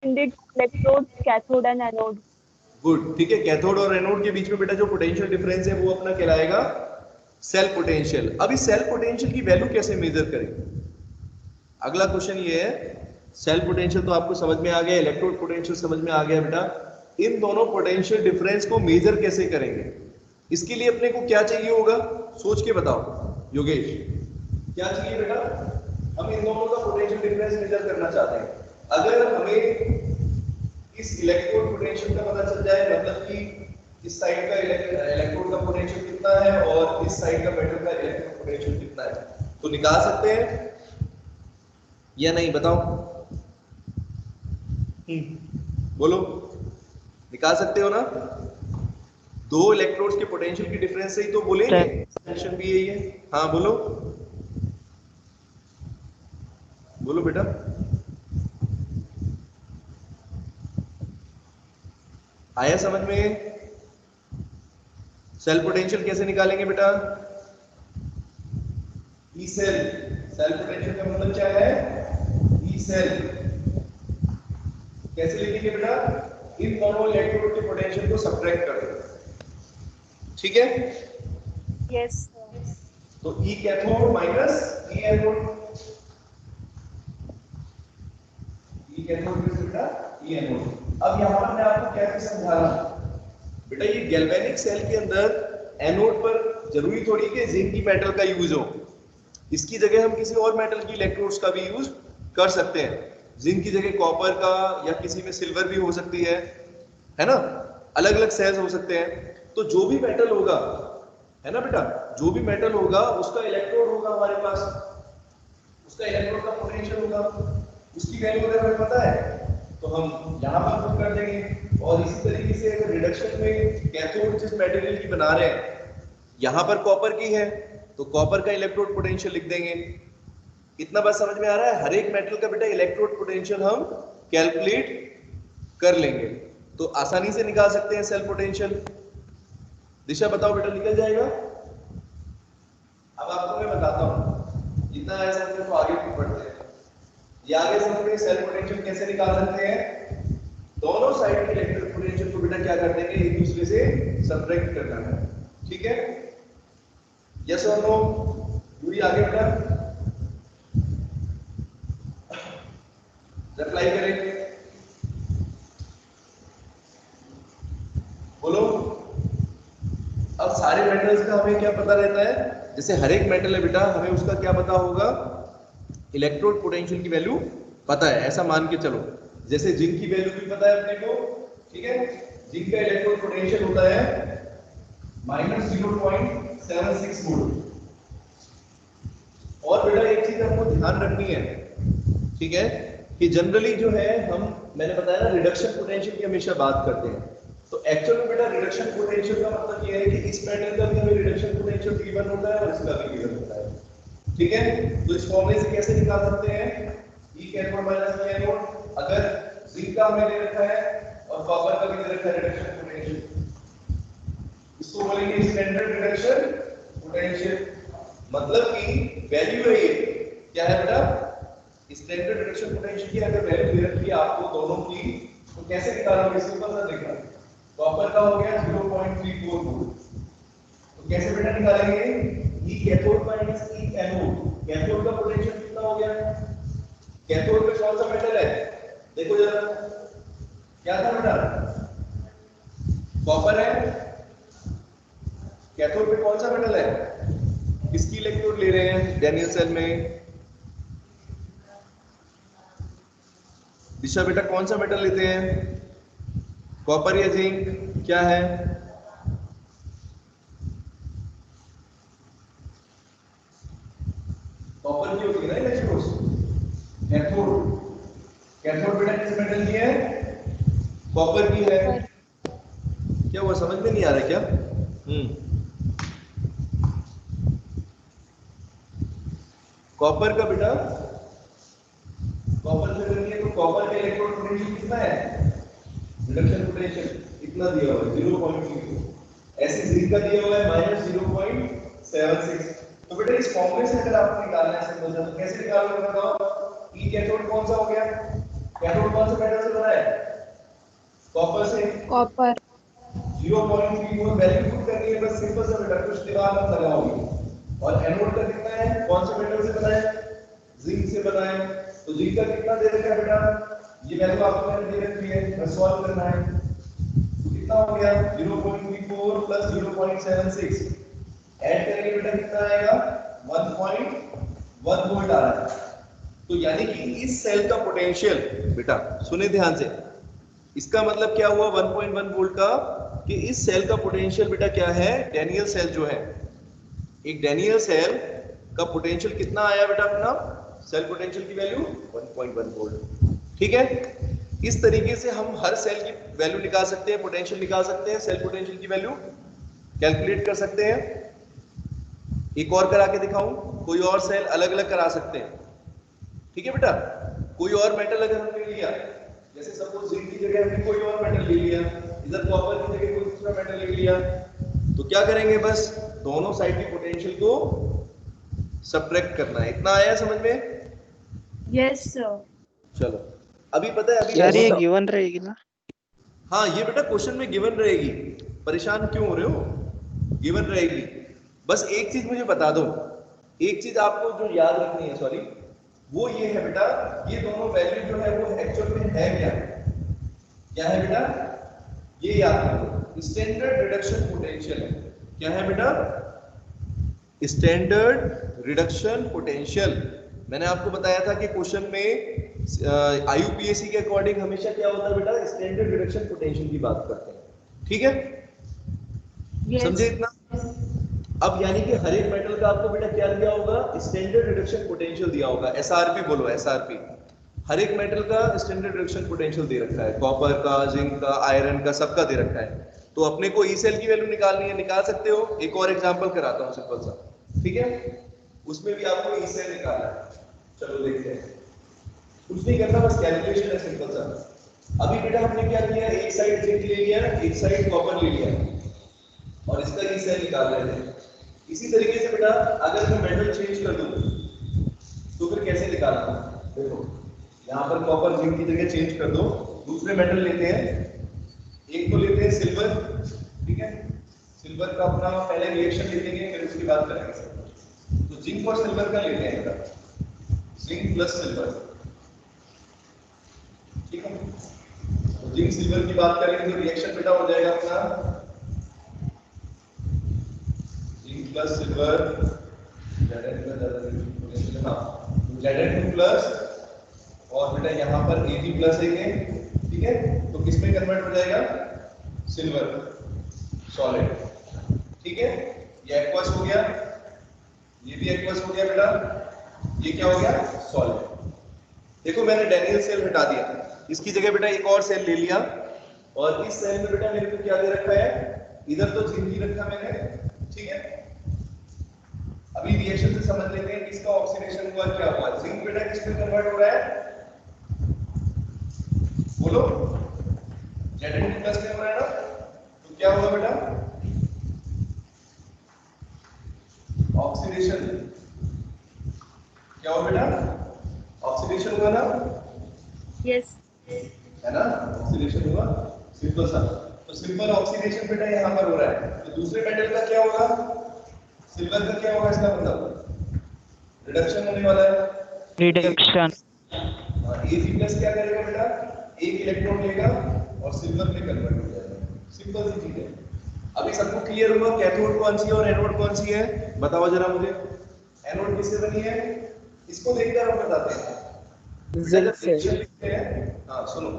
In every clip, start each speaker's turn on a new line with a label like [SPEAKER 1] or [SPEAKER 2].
[SPEAKER 1] Electrode cathode and anode.
[SPEAKER 2] Good, ठीक है। Cathode और एनोड के बीच में बेटा जो पोटेंशियल डिफरेंस है वो अपना कहलाएगा सेल पोटेंशियल। अब इस सेल पोटेंशियल की वैल्यू कैसे मेजर करें? अगला क्वेश्चन ये है, सेल पोटेंशियल तो आपको समझ में आ गया, इलेक्ट्रोड पोटेंशियल समझ में आ गया बेटा, इन दोनों पोटेंशियल डिफरेंस को मेजर कैसे करेंगे? इसके लिए अपने को क्या चाहिए होगा, सोच के बताओ योगेश, क्या चाहिए बेटा? हम इन दोनों का पोटेंशियल डिफरेंस मेजर करना चाहते हैं। अगर हमें इस इलेक्ट्रोड पोटेंशियल का पता चल जाए, मतलब कि इस साइड का इलेक्ट्रोड का पोटेंशियल कितना है और इस साइड का मेटल का इलेक्ट्रोड पोटेंशियल कितना है, तो निकाल सकते हैं या नहीं, बताओ। बोलो, निकाल सकते हो ना? दो इलेक्ट्रोड्स के पोटेंशियल की डिफरेंस से ही तो बोलेंगे, क्वेश्चन भी यही है। हाँ बोलो, बोलो बेटा। आया समझ में? सेल पोटेंशियल कैसे निकालेंगे बेटा? ई सेल, सेल पोटेंशियल का मतलब क्या है? E cell. कैसे लिखेंगे बेटा? इन दोनों इलेक्ट्रोड के पोटेंशियल को सब्ट्रैक्ट कर दो, ठीक है?
[SPEAKER 1] यस।
[SPEAKER 2] तो ई कैथोड माइनस ई एनोड, ई कैथोड किस बेटा? ई एनोड। अब यहां पर मैं आपको क्या समझा रहा हूं बेटा, ये गैल्वेनिक सेल के अंदर एनोड पर जरूरी थोड़ी कि जिंक की मेटल का यूज हो, इसकी जगह हम किसी और मेटल की इलेक्ट्रोड्स का भी यूज कर सकते हैं। जिंक की जगह कॉपर का या किसी में सिल्वर भी हो सकती है ना? अलग अलग सेल्स हो सकते हैं। तो जो भी मेटल होगा, है ना बेटा, जो भी मेटल होगा उसका इलेक्ट्रोड होगा हमारे पास, उसका इलेक्ट्रोड का पोटेंशियल होगा, उसकी वैल्यू अगर हमें पता है तो हम यहाँ पर पुट कर देंगे। और इसी तरीके से अगर रिडक्शन में कैथोड जिस मटेरियल की बना रहे हैं, यहाँ पर कॉपर की है तो कॉपर का इलेक्ट्रोड पोटेंशियल लिख देंगे। इतना बात समझ में आ रहा है? हर एक मेटल का बेटा इलेक्ट्रोड पोटेंशियल हम कैलकुलेट कर लेंगे, तो आसानी से निकाल सकते हैं सेल पोटेंशियल। दिशा बताओ बेटा, निकल जाएगा? अब आपको मैं बताता हूं, इतना ऐसा तो आगे भी बढ़ते हैं। ये आगे समझते सेल पोटेंशियल कैसे निकाल सकते हैं। दोनों साइड के इलेक्ट्रिक पोटेंशियल को बेटा क्या कर देंगे, एक दूसरे से सब्ट्रैक्ट कर देना है, ठीक है? यस और नो? पूरी आगे बेटा रिप्लाई करेंगे, बोलो। अब सारे मेटल्स का हमें क्या पता रहता है, जैसे हर एक मेटल है बेटा, हमें उसका क्या पता होगा, इलेक्ट्रोड पोटेंशियल की वैल्यू पता है, ऐसा मान के चलो। जैसे जिंक की वैल्यू भी पता है अपने को, ठीक है? जिंक का इलेक्ट्रोड पोटेंशियल होता है -0.76 वोल्ट। और बेटा एक चीज आपको ध्यान रखनी है, ठीक है, कि जनरली जो है हम, मैंने बताया ना, रिडक्शन पोटेंशियल की हमेशा बात करते हैं। तो एक्चुअल में बेटा रिडक्शन पोटेंशियल का मतलब ये है कि इस मेटल का भी हमें रिडक्शन पोटेंशियल V1 होता है और इसका भी V1 होता है, ठीक है? तो इस फॉर्मूले से कैसे निकाल सकते हैं, E cathode minus E anode. अगर जिंक का हमें दे रखा है और कॉपर का भी दे रखा है रिडक्शन पोटेंशियल, इसको बोलेंगे स्टैंडर्ड रिडक्शन पोटेंशियल। मतलब कि वैल्यू है ये, क्या है बेटा, स्टैंडर्ड रिडक्शन पोटेंशियल की अगर वैल्यू दे रखी है आपको दोनों की, तो कैसे निकालोगे? सिंपल सा देखना, कॉपर का हो गया 0.34 वोल्ट, तो कैसे बेटा निकालेंगे? E cathode minus E anode, cathode का पोटेंशियल कितना हो गया? कैथोड पे कौन सा मेटल है, देखो जरा, क्या था बेटा? कॉपर है। कैथोड पे कौन सा मेटल है? किसकी इलेक्ट्रोड ले रहे हैं डैनियल सेल में? दिशा बेटा कौन सा मेटल लेते हैं, कॉपर या जिंक, क्या है? कॉपर की होती है ना इलेक्ट्रोड्स, कैथोड। कैथोड बेटा किस मेटल की है? कॉपर की है। क्या वो समझ में नहीं आ रहा क्या? कॉपर का बेटा, कॉपर से करेंगे तो कॉपर का इलेक्ट्रोड पोटेंशियल कितना है, रिडक्शन पोटेंशियल इतना दिया हुआ है 0.34, ऐसे जिंक का दिया हुआ है -0.76। तो बेटा इस फॉर्मूले से अगर आपको निकालना है सिंपल सा, तो कैसे निकालोगे बताओ? E कैथोड कौन सा हो गया? कैथोड कौन से मेटल से बना है? कॉपर से।
[SPEAKER 1] कॉपर।
[SPEAKER 2] 0.34 वैल्यू पुट करनी है, बस सिंपल सा बेटा, कुछ दिमाग मत लगाओगे। और एनोड का कितना है? कौन से मेटल से बना है? जिंक से बना है। तो जिंक का कितना दे रखा है बेटा? ये वैल्यू आपको मैंने दे रखी है, बस सॉल्व करना है। तो कितना हो गया? 0.34 प्लस 0.76 ऐड करेंगे बेटा, कितना आएगा? 1.1 वोल्ट आ रहा है। तो यानी कि इस सेल का पोटेंशियल, बेटा सुने ध्यान से, इसका मतलब क्या हुआ 1.1 वोल्ट का, कि इस सेल का पोटेंशियल बेटा क्या है? डैनियल सेल जो है, एक डैनियल सेल का पोटेंशियल कितना आया बेटा? अपना सेल पोटेंशियल की वैल्यू 1.1 वोल्ट। ठीक है, इस तरीके से हम हर सेल की वैल्यू निकाल सकते हैं, पोटेंशियल निकाल सकते हैं, सेल पोटेंशियल की वैल्यू कैलकुलेट कर सकते हैं। एक और करा के दिखाऊं, कोई और सेल अलग अलग करा सकते हैं। ठीक है बेटा, कोई और मेटल अगर हमने लिया, जैसे सपोज जिंक की जगह हमने कोई और मेटल ले लिया, इधर कॉपर की जगह कोई दूसरा मेटल ले लिया, तो क्या करेंगे? बस दोनों साइड की पोटेंशियल को सब्ट्रैक्ट करना है। इतना आया समझ में?
[SPEAKER 1] Yes sir.
[SPEAKER 2] चलो, अभी पता है अभी
[SPEAKER 3] सर ये
[SPEAKER 2] ऐसा,
[SPEAKER 3] गिवन रहेगी ना?
[SPEAKER 2] हाँ ये बेटा क्वेश्चन में गिवन रहेगी, परेशान क्यों हो रहे हो? गिवन रहेगी। बस एक चीज मुझे बता दो, एक चीज आपको जो याद रखनी है, सॉरी, वो ये है बेटा, ये दोनों वैल्यू जो है वो एक्चुअल में है क्या? क्या है बेटा? ये याद रखो, स्टैंडर्ड रिडक्शन पोटेंशियल है। क्या है बेटा? Standard reduction potential. मैंने आपको बताया था कि क्वेश्चन में आईयूपीएसी के अकॉर्डिंग हमेशा क्या होता है बेटा? स्टैंडर्ड रिडक्शन पोटेंशियल की बात करते हैं। ठीक है, समझे इतना? अब यानी कि हर एक मेटल का आपको बेटा क्या दिया होगा? स्टैंडर्ड रिडक्शन पोटेंशियल दिया होगा। एसआरपी बोलो, एसआरपी। हर एक मेटल का स्टैंडर्ड रिडक्शन पोटेंशियल दे रखा है, कॉपर का, जिंक का, आयरन का, सबका दे रखा है। तो अपने को ई सेल की वैल्यू निकालनी है, निकाल सकते हो। एक और एग्जांपल कराता हूं सिंपल सा, ठीक है? उसमें भी आपको ई सेल निकालना है। चलो देखते हैं, कुछ नहीं करना, बस कैलकुलेशन है सिंपल सा। अभी बेटा हमने क्या किया? एक साइड जिंक ले लिया, एक साइड कॉपर ले लिया, और इसका ई सेल निकाल रहे थे। इसी तरीके से बेटा अगर मैं मेटल चेंज कर दूं तो फिर कैसे निकालना? देखो, यहाँ पर कॉपर जिंक की जगह चेंज कर दो, दूसरे मेटल लेते हैं। एक तो लेते हैं सिल्वर, ठीक है? सिल्वर का अपना पहले रिएक्शन ले लेंगे, फिर उसके बाद करेंगे। तो जिंक और सिल्वर का लेते हैं बेटा, जिंक प्लस सिल्वर, ठीक है? तो जिंक सिल्वर की बात करेंगे तो रिएक्शन बेटा हो जाएगा अपना zinc plus silver, Zn2 plus, और बेटा यहाँ पर Ag प्लस है, ठीक है? तो किस में कन्वर्ट हो जाएगा? सिल्वर सॉलिड, ठीक है? ये एक्वस हो गया, ये भी एक्वस हो गया बेटा, ये क्या हो गया? सॉलिड। देखो मैंने डैनियल सेल हटा दिया, इसकी जगह बेटा एक और सेल ले लिया, और इस सेल में बेटा मेरे को क्या दे रखा है? इधर तो जिंक ही रखा मैंने, ठीक है? अभी रिएक्शन से समझ लेते हैं किसका ऑक्सीडेशन हुआ, क्या हुआ। जिंक बेटा किस में कन्वर्ट हो रहा है? बोलो, Zn2 प्लस में हो रहा है ना? तो क्या हुआ बेटा? ऑक्सीडेशन। क्या हुआ बेटा? ऑक्सीडेशन हुआ ना?
[SPEAKER 1] यस।
[SPEAKER 2] है ना? ऑक्सीडेशन हुआ, सिंपल सा। तो सिंपल ऑक्सीडेशन बेटा यहाँ पर हो रहा है, तो दूसरे मेटल का क्या होगा? सिल्वर का क्या होगा? इसका मतलब रिडक्शन होने वाला है,
[SPEAKER 3] रिडक्शन।
[SPEAKER 2] Ag+ क्या करेगा बेटा? एक इलेक्ट्रॉन लेगा और सिल्वर में कन्वर्ट हो जाएगा। सिंपल सी चीज है। अभी सबको क्लियर हुआ कैथोड कौन सी है और एनोड कौन सी है? बताओ जरा मुझे, एनोड किससे बनी है? इसको देखकर हम बताते हैं।
[SPEAKER 3] जिंक से।
[SPEAKER 2] लिखते हैं, हाँ सुनो,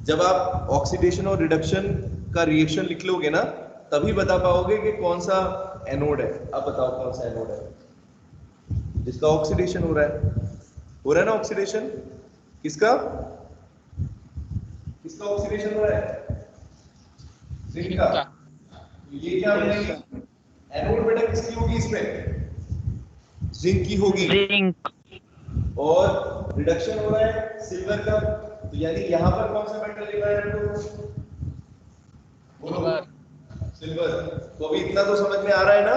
[SPEAKER 2] जब आप ऑक्सीडेशन और रिडक्शन का रिएक्शन लिख लोगे ना, तभी बता पाओगे कि कौन सा एनोड है। अब बताओ कौन सा एनोड है जिसका ऑक्सीडेशन हो रहा है? हो रहा है ना ऑक्सीडेशन? किसका? किसका ऑक्सीडेशन हो रहा है? जिंक का। ये क्या बनेगी? एनोड बेटा किसकी होगी इसमें? जिंक की होगी।
[SPEAKER 3] जिंक।
[SPEAKER 2] और रिडक्शन हो रहा है सिल्वर का, तो यानी यहां पर कौन सा मेटल लेना है आपको? सिल्वर। तो अभी इतना तो समझ में आ रहा है ना?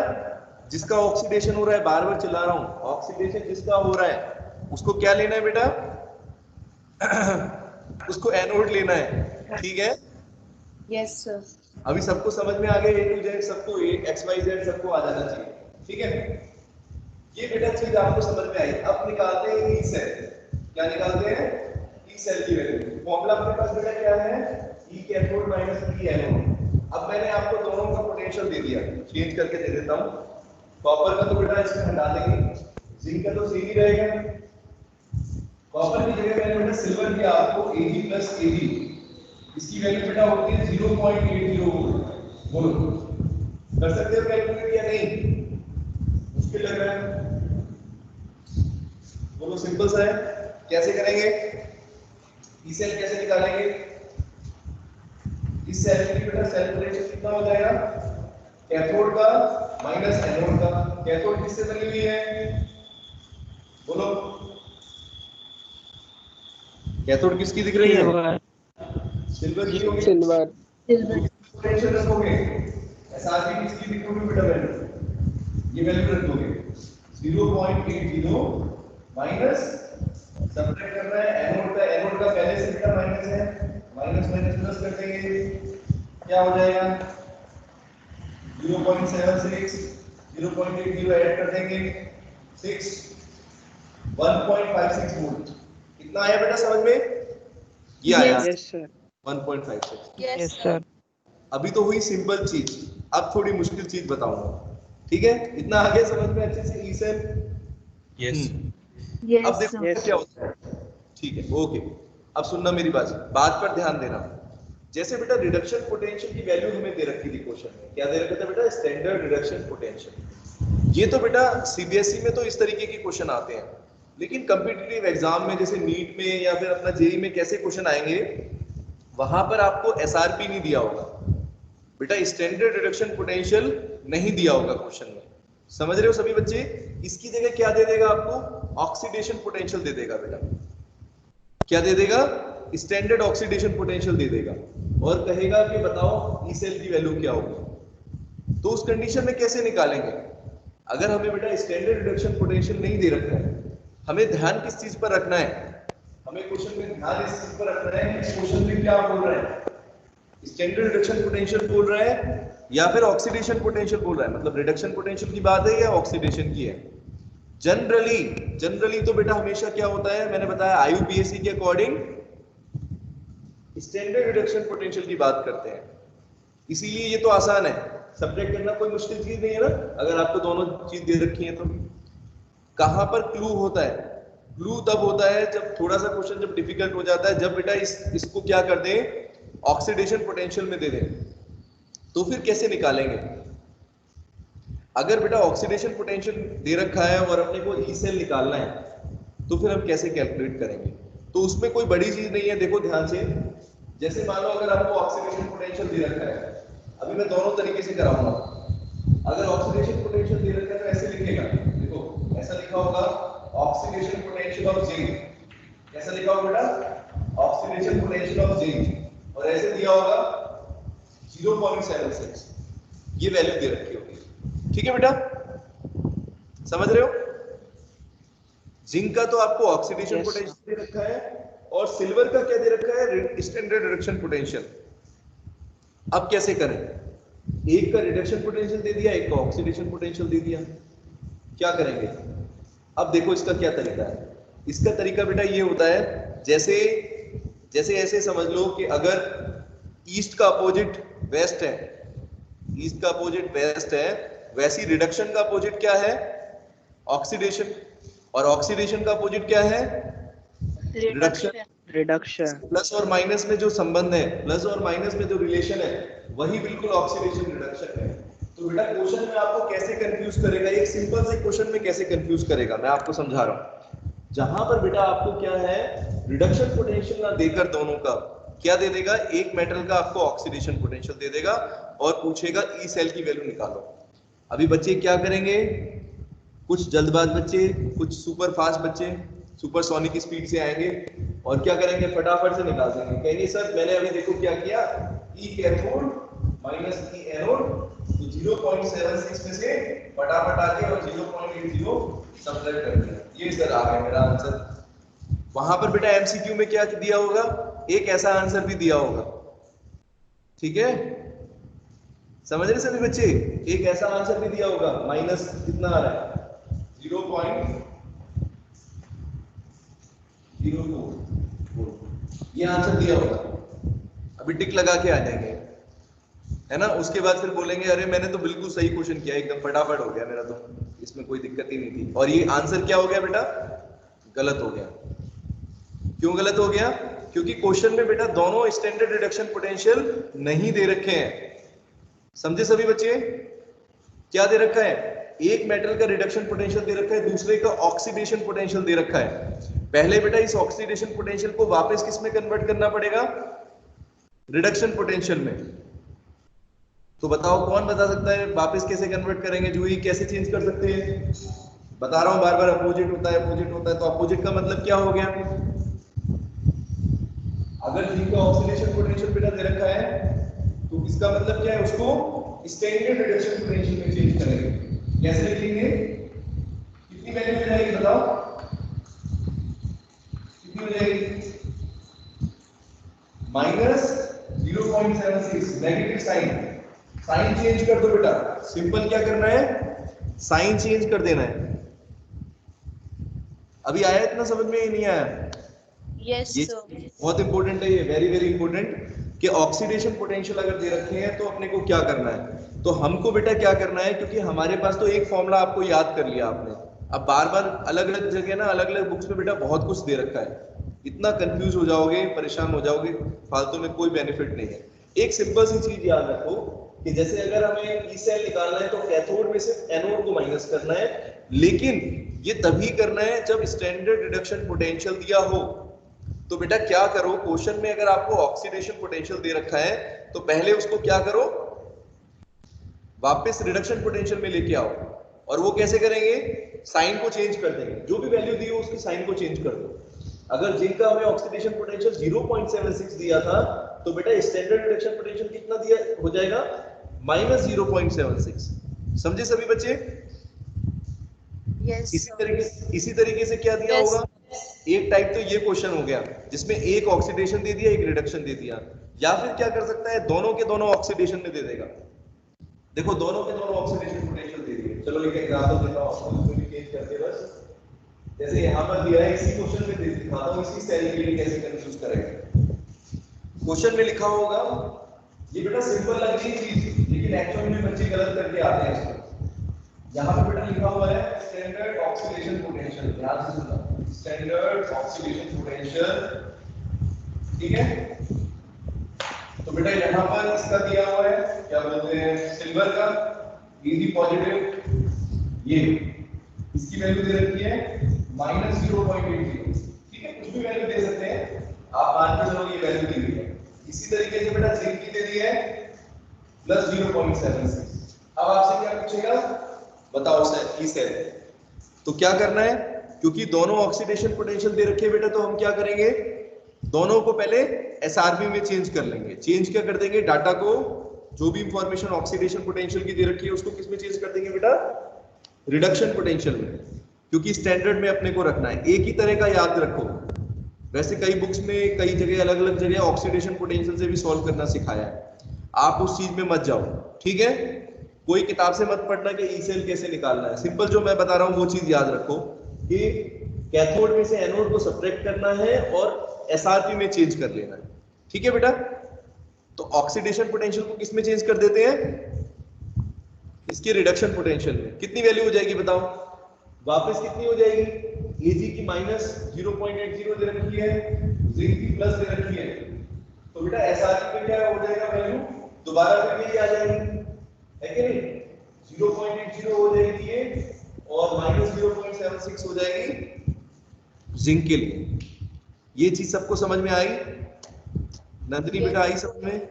[SPEAKER 2] जिसका ऑक्सीडेशन हो रहा है, बार बार चिल्ला रहा हूं, ऑक्सीडेशन जिसका हो रहा है उसको क्या लेना है बेटा? उसको एनोड लेना है, ठीक है।
[SPEAKER 1] Yes, sir.
[SPEAKER 2] अभी सबको समझ में आ गया, ए टू जेड सबको, एक्स वाई जेड सबको आ जाना चाहिए, ठीक है। ये बेटा चीज आपको समझ में आई। अब निकालते हैं ई सेल। क्या निकालते हैं? ई सेल की वैल्यू। फॉर्मूला अपने पास बेटा क्या है? ई कैथोड माइनस ई एनोड। अब मैंने आपको दोनों का पोटेंशियल दे दिया, चेंज करके दे देता हूं। कॉपर का तो बेटा इसमें हटा देंगे, जिंक का तो सेम ही रहेगा। कॉपर की जगह मैंने बेटा सिल्वर दिया आपको Ag प्लस Ag, इसकी वैल्यू बेटा होती है 0.80 वोल्ट। बोलो कर सकते हो कैलकुलेट या नहीं? मुश्किल लग रहा है? बोलो सिंपल सा है। कैसे करेंगे? ई सेल कैसे निकालेंगे? इस सेल की बेटा सेल पोटेंशियल कितना हो जाएगा? कैथोड का माइनस एनोड का। कैथोड किससे बनी हुई है? बोलो कैथोड किसकी दिख रही है? सिल्वर की होगी।
[SPEAKER 3] सिल्वर।
[SPEAKER 1] Silver.
[SPEAKER 2] पोटेंशियल रखोगे, एसआरपी किसकी लिखोगे बेटा? वैल्यू ये वैल्यू रख दोगे 0.80 माइनस, सब्ट्रैक्ट करना है एनोड का। एनोड का पहले से बेटा माइनस है, माइनस माइनस प्लस कर देंगे, क्या हो जाएगा? 0.76, 0.80 ऐड कर देंगे 6, 1.56 वोल्ट। कितना आया बेटा समझ में? ये आया
[SPEAKER 3] yes sir.
[SPEAKER 2] 1.56।
[SPEAKER 1] Yes,
[SPEAKER 3] yes sir.
[SPEAKER 2] अभी तो हुई सिंपल चीज, अब थोड़ी मुश्किल चीज बताऊंगा, ठीक है। इतना आगे समझ में अच्छे से ई सेल?
[SPEAKER 4] यस
[SPEAKER 1] Yes,
[SPEAKER 2] अब देखो
[SPEAKER 1] sir.
[SPEAKER 3] Yes,
[SPEAKER 2] क्या होता है, ठीक है, ओके। अब सुनना मेरी बात पर ध्यान देना। जैसे बेटा रिडक्शन पोटेंशियल की वैल्यू हमें दे रखी थी क्वेश्चन में, क्या दे रखा था बेटा? Standard reduction potential. ये तो बेटा सीबीएसई में तो इस तरीके के क्वेश्चन आते हैं, लेकिन कॉम्पिटिटिव एग्जाम में जैसे नीट में या फिर अपना जेई में कैसे क्वेश्चन आएंगे, वहां पर आपको एसआरपी नहीं दिया होगा बेटा, स्टैंडर्ड रिडक्शन पोटेंशियल नहीं दिया होगा क्वेश्चन में। समझ रहे हो सभी बच्चे? इसकी जगह क्या दे देगा आपको? ऑक्सीडेशन पोटेंशियल दे देगा बेटा। क्या दे देगा? स्टैंडर्ड ऑक्सीडेशन पोटेंशियल दे देगा, और कहेगा कि बताओ ई सेल की वैल्यू क्या होगी। तो उस कंडीशन में कैसे निकालेंगे? अगर हमें बेटा स्टैंडर्ड रिडक्शन पोटेंशियल नहीं दे रखा है, हमें ध्यान किस चीज पर रखना है? हमें क्वेश्चन में ध्यान इस चीज पर रखना है कि क्वेश्चन में क्या बोल रहा है, स्टैंडर्ड रिडक्शन पोटेंशियल बोल रहा है या फिर ऑक्सीडेशन पोटेंशियल बोल रहा है। मतलब रिडक्शन पोटेंशियल की बात है या ऑक्सीडेशन की है। जनरली तो बेटा हमेशा क्या होता है, मैंने बताया आईयूपीएसी के अकॉर्डिंग स्टैंडर्ड रिडक्शन पोटेंशियल की बात करते हैं। इसीलिए ये तो आसान है, सब्जेक्ट करना कोई मुश्किल चीज नहीं है ना, अगर आपको दोनों चीज दे रखी है तो। कहां पर क्लू होता है? क्लू तब होता है जब थोड़ा सा क्वेश्चन जब डिफिकल्ट हो जाता है, जब बेटा इसको क्या कर दें, ऑक्सीडेशन पोटेंशियल में दे दें। तो फिर कैसे निकालेंगे? अगर बेटा ऑक्सीडेशन पोटेंशियल दे रखा है और अपने को ई सेल निकालना है, तो फिर हम कैसे कैलकुलेट करेंगे? तो उसमें कोई बड़ी चीज नहीं है, देखो ध्यान से। जैसे मान लो अगर आपको ऑक्सीडेशन पोटेंशियल दे रखा है, अभी मैं दोनों तरीके से कराऊंगा। अगर ऑक्सीडेशन पोटेंशियल दे रखा है तो ऐसे लिखेगा, देखो ऐसा लिखा होगा ऑक्सीडेशन पोटेंशियल ऑफ जिंक। कैसा लिखा होगा बेटा? Oxidation potential of zinc. और ऐसे दिया होगा 0.76, ये वैल्यू दे रखी होगी, ठीक है बेटा, समझ रहे हो? जिंक का तो आपको ऑक्सीडेशन पोटेंशियल दे रखा है, और सिल्वर का क्या दे रखा है? Standard reduction potential. अब कैसे करें? एक का रिडक्शन पोटेंशियल दे दिया, एक का ऑक्सीडेशन पोटेंशियल दे दिया, क्या करेंगे? अब देखो इसका क्या तरीका है। इसका तरीका बेटा ये होता है, जैसे ऐसे समझ लो कि अगर ईस्ट का अपोजिट वेस्ट है, ईस्ट का अपोजिट वेस्ट है, वैसी रिडक्शन का अपोजिट क्या है? ऑक्सीडेशन। और ऑक्सीडेशन का अपोजिट क्या है? रिडक्शन।
[SPEAKER 3] रिडक्शन।
[SPEAKER 2] प्लस और माइनस में जो संबंध है, प्लस और माइनस में जो रिलेशन है, वही बिल्कुल ऑक्सीडेशन रिडक्शन है। तो बेटा क्वेश्चन में आपको कैसे कंफ्यूज करेगा, एक सिंपल से क्वेश्चन में कैसे कंफ्यूज करेगा, मैं आपको समझा रहा हूं। जहां पर बेटा आपको क्या है, रिडक्शन पोटेंशियल ना देकर दोनों का क्या दे देगा, एक मेटल का आपको ऑक्सीडेशन पोटेंशियल दे देगा और पूछेगा ई सेल की वैल्यू निकालो। अभी बच्चे क्या करेंगे, कुछ जल्दबाज बच्चे, कुछ सुपर फास्ट बच्चे सुपरसोनिक की स्पीड से आएंगे और क्या करेंगे, फटाफट से निकाल देंगे। कहेंगे सर मैंने अभी देखो क्या किया, ई कैथोड माइनस ई एनोड, तो 0.76 में से फटाफट आके और 0.80 सब्ट्रैक्ट कर दिया। ये सर आ गया मेरा आंसर। वहां पर बेटा एमसीक्यू में क्या दिया होगा, एक ऐसा आंसर भी दिया होगा, ठीक है, समझ रहे सभी बच्चे, एक ऐसा आंसर भी दिया होगा, माइनस कितना आ रहा है 0.04, ये आंसर दिया होगा। अभी टिक लगा के आ जाएंगे, है ना, उसके बाद फिर बोलेंगे अरे मैंने तो बिल्कुल सही क्वेश्चन किया, एकदम फटाफट हो गया मेरा, तो इसमें कोई दिक्कत ही नहीं थी। और ये आंसर क्या हो गया बेटा, गलत हो गया। क्यों गलत हो गया, क्योंकि क्वेश्चन में बेटा दोनों स्टैंडर्ड रिडक्शन पोटेंशियल नहीं दे रखे हैं। समझे सभी बच्चे, क्या दे रखा है, एक मेटल का रिडक्शन पोटेंशियल दे रखा है, दूसरे का ऑक्सीडेशन पोटेंशियल दे रखा है। पहले बेटा इस ऑक्सीडेशन पोटेंशियल को वापस किस में कन्वर्ट करना पड़ेगा, रिडक्शन पोटेंशियल में। तो बताओ कौन बता सकता है वापस कैसे कन्वर्ट करेंगे, जूही कैसे चेंज कर सकते हैं, बता रहा हूं बार बार, अपोजिट होता है, अपोजिट होता है। तो अपोजिट का मतलब क्या हो गया, अगर जिंक का ऑक्सीडेशन पोटेंशियल बेटा दे रखा है तो इसका मतलब क्या है, उसको स्टैंडर्ड रिडक्शन पोटेंशियल में चेंज करेंगे। कैसे लिखेंगे, कितनी वैल्यू हो जाएगी बताओ, कितनी हो जाएगी, -0.76, नेगेटिव साइन, साइन चेंज कर दो बेटा, सिंपल क्या करना है, साइन चेंज कर देना है। अभी आया इतना समझ में, ही नहीं आया,
[SPEAKER 1] Yes,
[SPEAKER 2] ये
[SPEAKER 1] sir.
[SPEAKER 2] बहुत इंपॉर्टेंट है, ये वेरी वेरी इंपॉर्टेंट, कि ऑक्सीडेशन पोटेंशियल अगर दे रखे हैं तो अपने को क्या करना है। तो हमको बेटा क्या करना है, क्योंकि हमारे पास तो एक फॉर्मूला आपको याद कर लिया आपने, अब बार बार अलग अलग जगह ना, अलग अलग बुक्स में बेटा बहुत कुछ दे रखा है, इतना कंफ्यूज हो जाओगे, परेशान हो जाओगे, फालतू में कोई बेनिफिट नहीं है। एक सिंपल सी चीज याद रखो कि जैसे अगर हमें ई सेल निकालना है तो कैथोड में से एनोड को माइनस करना है, लेकिन ये तभी करना है जब स्टैंडर्ड रिडक्शन पोटेंशियल दिया हो। तो बेटा क्या करो, क्वेश्चन में अगर आपको ऑक्सीडेशन पोटेंशियल दे रखा है तो पहले उसको क्या करो, वापस रिडक्शन पोटेंशियल में लेके आओ। और वो कैसे करेंगे, साइन को चेंज कर देंगे, जो भी वैल्यू दी हो उसकी साइन को चेंज कर दो। अगर जिंक का हमें ऑक्सीडेशन पोटेंशियल 0.76 दिया था तो बेटा स्टैंडर्ड रिडक्शन पोटेंशियल कितना दिया हो जाएगा, -0.76। समझे सभी बच्चे,
[SPEAKER 1] Yes,
[SPEAKER 2] इसी तरीके से क्या दिया
[SPEAKER 1] Yes.
[SPEAKER 2] होगा, एक टाइप तो ये क्वेश्चन हो गया जिसमें एक ऑक्सीडेशन दे दिया, एक रिडक्शन दे दिया, या फिर क्या कर सकता है, दोनों के दोनों ऑक्सीडेशन में दे देगा। देखो दोनों के दोनों ऑक्सीडेशन पोटेंशियल दे दिए, चलो एक एग्जांपल देता हूं आपको, इसको चेंज करके बस, जैसे यहां पर दिया है, इसी क्वेश्चन में दे दिखाता हूं, इसी सेल के लिए कैसे कंफ्यूज करेंगे। क्वेश्चन में लिखा होगा, ये बेटा सिंपल लग रही चीज, लेकिन एक्चुअल में बच्चे गलत करके आते हैं इसको। यहां पे बेटा लिखा हुआ है स्टैंडर्ड ऑक्सीडेशन पोटेंशियल, ध्यान से सुनना, स्टैंडर्ड ऑक्सीडेशन पोटेंशियल, ठीक है। तो बेटा यहां पर इसका दिया हुआ है, क्या बोलते हैं, सिल्वर का Ag पॉजिटिव, ये इसकी वैल्यू दे रखी है -0.80, ठीक है, कुछ भी वैल्यू दे सकते हैं आप, मान के चलो ये वैल्यू दी हुई है। इसी तरीके से बेटा जिंक की दे दी है +0.76। अब आपसे क्या पूछेगा, बताओ सर ई सेल, तो क्या करना है, क्योंकि दोनों ऑक्सीडेशन पोटेंशियल दे रखे हैं बेटा, तो हम क्या करेंगे, दोनों को पहले एसआरबी में चेंज कर लेंगे। चेंज क्या कर देंगे, डाटा को, जो भी इंफॉर्मेशन ऑक्सीडेशन पोटेंशियल की दे रखी है उसको किस में चेंज कर देंगे बेटा, रिडक्शन पोटेंशियल में, क्योंकि स्टैंडर्ड में अपने को रखना है। एक ही तरह का याद रखो, वैसे कई बुक्स में कई जगह अलग अलग जगह ऑक्सीडेशन पोटेंशियल से भी सॉल्व करना सिखाया है, आप उस चीज में मत जाओ, ठीक है। कोई किताब से मत पढ़ना कि ई सेल कैसे निकालना है, सिंपल जो मैं बता रहा हूं वो चीज याद रखो कि कैथोड में से एनोड को सब्ट्रैक्ट करना है और एसआरपी में चेंज कर लेना है, ठीक है बेटा। तो ऑक्सीडेशन पोटेंशियल को किस में चेंज कर देते हैं, इसके रिडक्शन पोटेंशियल में। कितनी वैल्यू हो जाएगी बताओ, वापस कितनी हो जाएगी, Ag की -0.80 दे रखी है, जिंक की प्लस दे रखी है, तो बेटा एसआरपी में क्या हो जाएगा वैल्यू, दोबारा फिर ये आ जाएगी, है कि नहीं, 0.80 हो जाएगी ये, और -0.76 हो जाएगी जिंक के लिए। ये चीज सबको समझ में आई, नंदिनी बेटा आई समझ में,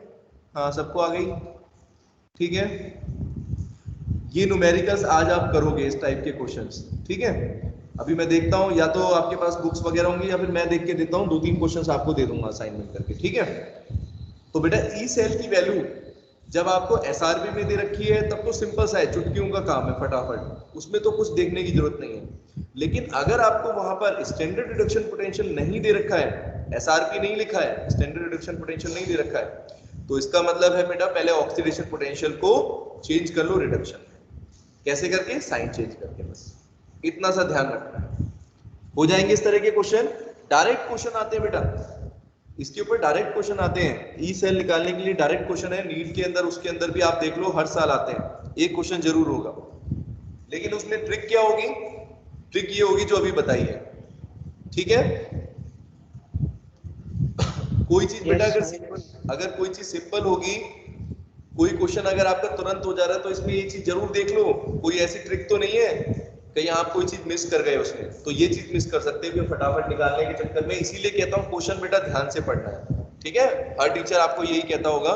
[SPEAKER 2] हाँ सबको आ गई, ठीक है। ये न्यूमेरिकल्स आज आप करोगे इस टाइप के क्वेश्चंस, ठीक है। अभी मैं देखता हूँ, या तो आपके पास बुक्स वगैरह होंगी या फिर मैं देख के देता हूँ, 2-3 क्वेश्चंस आपको दे दूंगा असाइनमेंट करके, ठीक है। तो बेटा ई सेल की वैल्यू जब आपको एसआरबी में दे रखी है तब तो सिंपल सा है, चुटकियों का काम है फटाफट, उसमें तो कुछ देखने की जरूरत नहीं है। लेकिन अगर आपको वहां पर स्टैंडर्ड रिडक्शन पोटेंशियल नहीं दे रखा है, एसआरपी नहीं लिखा है, स्टैंडर्ड रिडक्शन पोटेंशियल नहीं दे रखा है, तो इसका मतलब है बेटा पहले ऑक्सीडेशन पोटेंशियल को चेंज कर लो रिडक्शन में। कैसे करके? साइन चेंज करके, बस इतना सा ध्यान रखना है। हो जाएंगे इस तरह के क्वेश्चन। डायरेक्ट क्वेश्चन आते हैं बेटा, इसके ऊपर डायरेक्ट क्वेश्चन आते हैं। ई सेल निकालने के लिए डायरेक्ट क्वेश्चन है नीट के अंदर, उसके अंदर भी आप देख लो हर साल आते हैं, एक क्वेश्चन जरूर होगा। लेकिन उसमें ट्रिक क्या होगी? ट्रिक ये होगी जो अभी बताई है, ठीक है? कोई चीज बेटा अगर कोई चीज सिंपल होगी, कोई क्वेश्चन अगर आपका तुरंत हो जा रहा है, तो इसमें ये चीज जरूर देख लो, कोई ऐसी ट्रिक तो नहीं है कहीं आप कोई चीज मिस कर गए उसमें, तो ये चीज मिस कर सकते हैं फटाफट निकालने के चक्कर में। इसीलिए कहता हूँ क्वेश्चन बेटा ध्यान से पढ़ना है, ठीक है? हर टीचर आपको यही कहता होगा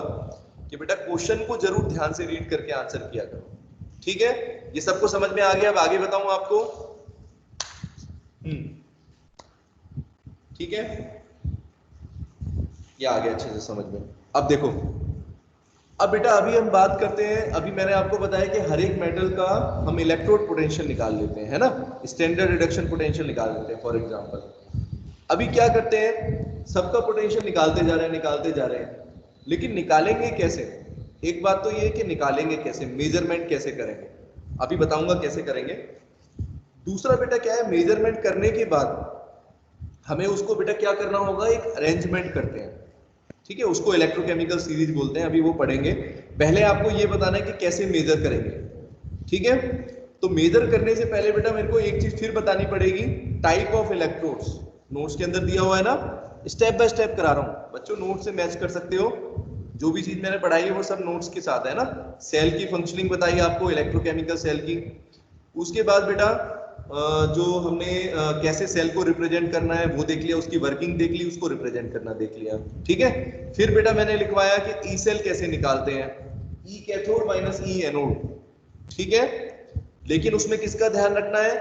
[SPEAKER 2] कि बेटा क्वेश्चन को जरूर ध्यान से रीड करके आंसर किया करो, ठीक है? ये सबको समझ में आ गया? अब आगे बताऊं आपको, ठीक है? ये आ गया अच्छे से समझ में। अब देखो, अब बेटा अभी हम बात करते हैं, अभी मैंने आपको बताया कि हर एक मेटल का हम इलेक्ट्रोड पोटेंशियल निकाल लेते हैं, है ना? स्टैंडर्ड रिडक्शन पोटेंशियल निकाल लेते हैं फॉर एग्जांपल। अभी क्या करते हैं, सबका पोटेंशियल निकालते जा रहे हैं, लेकिन निकालेंगे कैसे? एक बात तो ये है कि निकालेंगे कैसे, मेजरमेंट कैसे करेंगे, अभी बताऊंगा कैसे करेंगे। दूसरा बेटा क्या है, मेजरमेंट करने के बाद हमें उसको बेटा क्या करना होगा, एक अरेंजमेंट करते हैं, ठीक है? उसको इलेक्ट्रोकेमिकल सीरीज बोलते हैं, अभी वो पढ़ेंगे। पहले आपको ये बताना है कि कैसे मेजर करेंगे, ठीक है? तो मेजर करने से पहले बेटा मेरे को एक चीज फिर बतानी पड़ेगी, टाइप ऑफ इलेक्ट्रोड्स। नोट्स के अंदर दिया हुआ है ना, स्टेप बाय स्टेप करा रहा हूं बच्चों, नोट से मैच कर सकते हो। जो भी चीज मैंने पढ़ाई है वो सब नोट्स के साथ है ना। सेल की फंक्शनिंग बताई आपको, इलेक्ट्रोकेमिकल सेल की। उसके बाद बेटा जो हमने कैसे सेल को रिप्रेजेंट करना है वो देख लिया, उसकी वर्किंग देख ली, उसको रिप्रेजेंट करना देख लिया, ठीक है? फिर बेटा मैंने लिखवाया कि ई सेल कैसे निकालते हैं, ई कैथोड माइनस ई एनोड, ठीक है? लेकिन उसमें किसका ध्यान रखना है?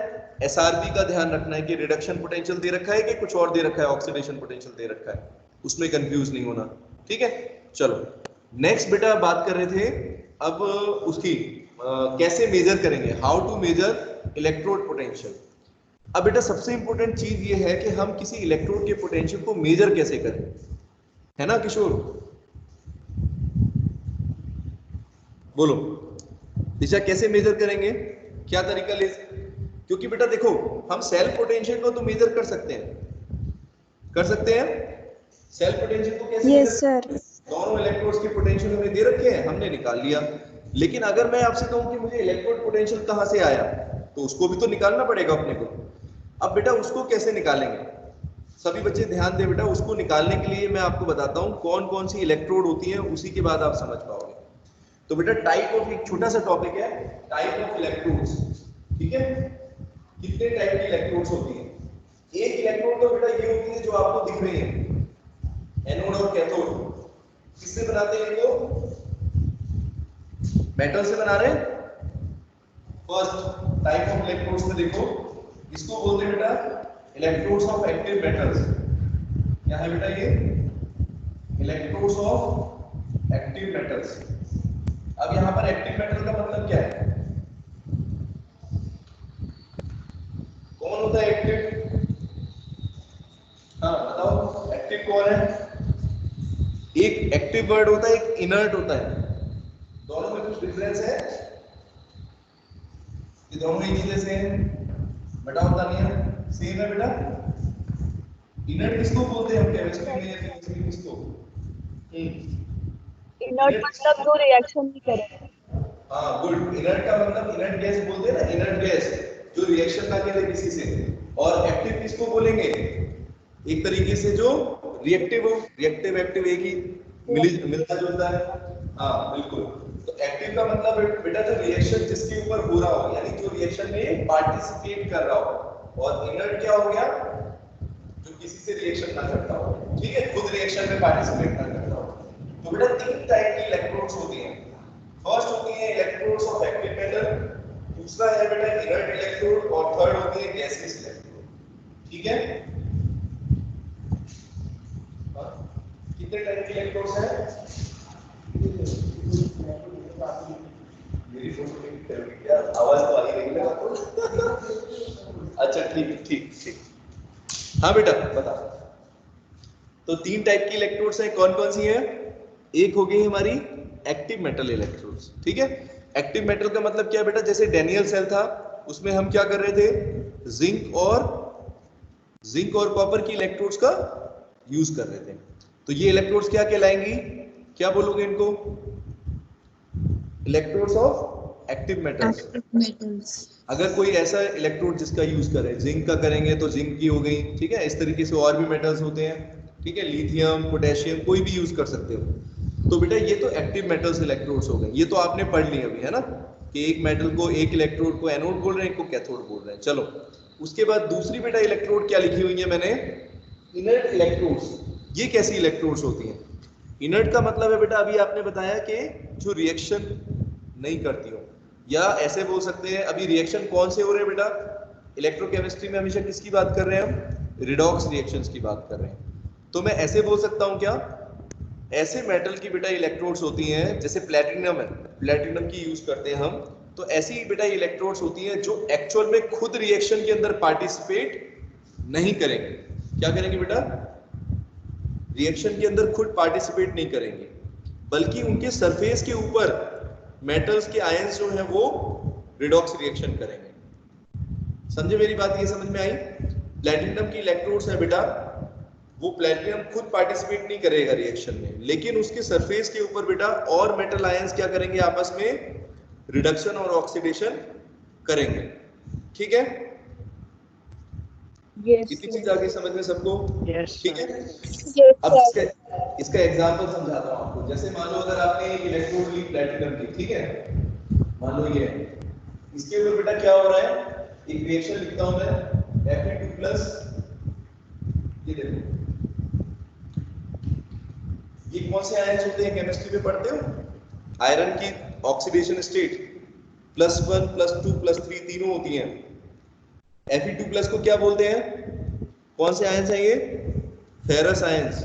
[SPEAKER 2] एसआरपी का ध्यान रखना है कि रिडक्शन पोटेंशियल दे रखा है कि कुछ और दे रखा है, ऑक्सीडेशन पोटेंशियल दे रखा है, उसमें कंफ्यूज नहीं होना, ठीक है? चलो नेक्स्ट बेटा बात कर रहे थे अब उसकी कैसे मेजर करेंगे, how to measure electrode potential. अब बेटा सबसे इंपॉर्टेंट चीज ये है कि हम किसी इलेक्ट्रोड के पोटेंशियल को मेजर कैसे करें, है ना किशोर? बोलो दिशा, कैसे मेजर करेंगे, क्या तरीका ले? क्योंकि बेटा देखो, हम सेल पोटेंशियल को तो मेजर कर सकते हैं, सेल पोटेंशियल को कैसे?
[SPEAKER 3] Yes sir.
[SPEAKER 2] दोनों इलेक्ट्रोड्स के पोटेंशियल हमें दे रखे हैं, हमने निकाल लिया। लेकिन अगर मैं आपसे कहूं कि मुझे इलेक्ट्रोड पोटेंशियल कहां से आया, तो उसको भी तो निकालना पड़ेगा अपने को। अब बेटा उसको कैसे निकालेंगे? सभी बच्चे ध्यान दें बेटा, उसको निकालने के लिए मैं आपको बताता हूं कौन कौन सी इलेक्ट्रोड होती है, उसी के बाद आप समझ पाओगे। तो बेटा टाइप ऑफ, एक छोटा सा टॉपिक है, टाइप ऑफ इलेक्ट्रोड्स, ठीक है? कितने टाइप की इलेक्ट्रोड्स होती है? एक इलेक्ट्रोड तो बेटा ये होती है जो आपको दिख रही है, एनोड और कैथोड। किससे बनाते हैं इनको? मेटल से बना रहे हैं। फर्स्ट टाइप ऑफ इलेक्ट्रोड्स में देखो, इसको बोलते हैं बेटा इलेक्ट्रोड्स ऑफ एक्टिव मेटल्स। क्या है बेटा ये? Electrodes of active metals. अब यहां पर एक्टिव मेटल का मतलब क्या है? कौन होता है एक्टिव? हाँ बताओ, एक्टिव कौन है? एक एक्टिव वर्ड होता है, एक इनर्ट होता है, दोनों में कुछ डिफरेंस है? ये दोनों एक ही जैसे हैं? बताओ तानिया, सेम है बेटा? इनर्ट किसको बोलते हैं हम केमिस्ट्री में या फिजिक्स में, किसको?
[SPEAKER 3] इनर्ट मतलब जो रिएक्शन नहीं करे।
[SPEAKER 2] हाँ गुड, इनर्ट का मतलब इनर्ट गैस बोलते हैं ना, इनर्ट गैस जो रिएक्शन ना करे किसी से। और एक्टिव किसको बोलेंगे? एक तरीके से जो रिएक्टिव हो, रिएक्टिव एक्टिव एक ही मिलता जुलता है। हाँ बिल्कुल। तो एक्टिव का मतलब बेटा जो रिएक्शन जिसके ऊपर हो रहा हो, यानी जो रिएक्शन में पार्टिसिपेट कर रहा हो। और इनर्ट क्या हो गया? जो किसी से रिएक्शन ना करता हो, ठीक है, खुद रिएक्शन में पार्टिसिपेट ना करता हो। तो बेटा तीन टाइप की इलेक्ट्रोड्स होती हैं। फर्स्ट होती है इलेक्ट्रोड्स ऑफ एक्टिव मेटल, दूसरा है बेटा इनर्ट इलेक्ट्रोड, और थर्ड होती है गैसियस इलेक्ट्रोड, ठीक है? कितने टाइप के इलेक्ट्रोड्स हैं? मेरी फोटो क्लिक कर क्या आवाज तो आ रही है ना आपको? अच्छा ठीक ठीक ठीक। हाँ बेटा बता। तो 3 टाइप की इलेक्ट्रोड्स हैं, कौन कौन सी हैं? एक हो गई हमारी एक्टिव मेटल इलेक्ट्रोड्स, ठीक है। एक्टिव मेटल का मतलब क्या है बेटा? जैसे डैनियल सेल था, उसमें हम क्या कर रहे थे? जिंक और कॉपर की इलेक्ट्रोड्स का यूज कर रहे थे। तो ये इलेक्ट्रोड्स क्या कहलाएंगी? क्या बोलोगे इनको? Electrodes of active metals.
[SPEAKER 1] Active metals.
[SPEAKER 2] अगर कोई ऐसा इलेक्ट्रोड जिसका यूज करें, जिंक का करेंगे तो जिंक की हो गई, ठीक है। इस तरीके से और भी मेटल्स होते हैं, ठीक है, लिथियम, पोटेशियम, कोई भी यूज कर सकते हो। तो बेटा ये तो एक्टिव मेटल्स इलेक्ट्रोड्स हो गए, ये तो आपने पढ़ ली अभी, है ना, कि एक मेटल को, एक इलेक्ट्रोड को एनोड बोल रहे हैं, एक को कैथोड बोल रहे हैं। चलो उसके बाद दूसरी बेटा इलेक्ट्रोड क्या लिखी हुई है मैंने? Inert electrodes. ये कैसी इलेक्ट्रोड्स होती हैं? इनर्ट का मतलब है बेटा, अभी आपने बताया कि जो रिएक्शन नहीं करती हो, या ऐसे बोल सकते हैं अभी रिएक्शन कौन से हो रहे हैं बेटा? इलेक्ट्रोकेमिस्ट्री में हमेशा किसकी बात कर रहे हैं हम? रिडॉक्स रिएक्शंस की बात कर रहे हैं। तो मैं ऐसे बोल सकता हूं क्या? ऐसे मेटल की बेटा इलेक्ट्रोड्स होती हैं, जैसे प्लैटिनम है, प्लैटिनम की यूज करते हैं हम, तो ऐसी ही बेटा इलेक्ट्रोड्स होती हैं जो एक्चुअल में खुद रिएक्शन के अंदर पार्टिसिपेट नहीं करेंगे। क्या करेंगे बेटा? रिएक्शन के अंदर खुद पार्टिसिपेट नहीं करेंगे, बल्कि उनके सरफेस के ऊपर मेटल्स के आयंस जो हैं वो रिडॉक्स रिएक्शन करेंगे। समझे मेरी बात? ये समझ में आई? प्लैटिनम की इलेक्ट्रोड्स हैं बेटा, वो प्लैटिनम खुद पार्टिसिपेट नहीं करेगा रिएक्शन में, लेकिन उसके सरफेस के ऊपर बेटा और मेटल आयंस क्या करेंगे? आपस में रिडक्शन और ऑक्सीडेशन करेंगे, ठीक है।
[SPEAKER 1] Yes,
[SPEAKER 2] कितनी
[SPEAKER 1] sir.
[SPEAKER 2] चीज आगे समझ में सबको?
[SPEAKER 4] Yes,
[SPEAKER 2] ठीक है।
[SPEAKER 3] Yes,
[SPEAKER 2] अब
[SPEAKER 3] sir.
[SPEAKER 2] इसका एग्जांपल समझाता हूं आपको। जैसे मान लो अगर आपने एक इलेक्ट्रोड ली प्लैटिनम की, ठीक है, मान लो ये है, इसके ऊपर बेटा क्या हो रहा है? एक रिएक्शन लिखता हूं मैं, Fe2+, ये देखो, ये कौन से आयंस होते हैं? केमिस्ट्री में पढ़ते हो, आयरन की ऑक्सीडेशन स्टेट +1 +2 +3 तीनों होती हैं। Fe2+ को क्या बोलते हैं? कौन से आयंस हैं ये? फेरस आयंस,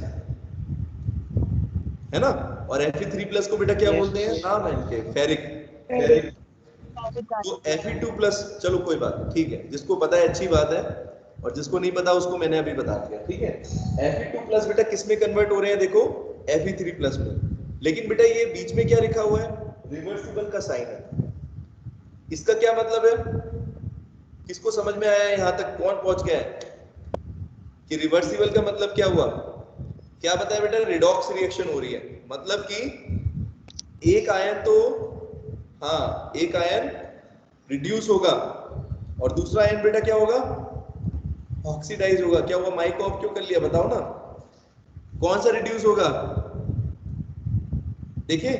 [SPEAKER 2] है ना। और Fe3+ को बेटा क्या
[SPEAKER 4] Yes.
[SPEAKER 2] बोलते हैं? नाम है इनके, फेरिक। फेरिक। तो Fe2+, चलो कोई बात नहीं, ठीक है, जिसको पता है अच्छी बात है, और जिसको नहीं पता उसको मैंने अभी बता दिया, ठीक है। Fe2+ बेटा किस में कन्वर्ट हो रहे हैं? देखो Fe3+ में। लेकिन बेटा ये बीच में क्या लिखा हुआ है? रिवर्सिबल का साइन है। इसका क्या मतलब है? किसको समझ में आया? यहां तक कौन पहुंच गया है कि रिवर्सिबल का मतलब क्या हुआ? क्या बताया बेटा? रिडॉक्स रिएक्शन हो रही है, मतलब कि एक आयन तो, हाँ, एक आयन रिड्यूस होगा और दूसरा आयन बेटा क्या होगा? ऑक्सीडाइज होगा। क्या हुआ? माइक ऑफ क्यों कर लिया? बताओ ना, कौन सा रिड्यूस होगा? देखिए,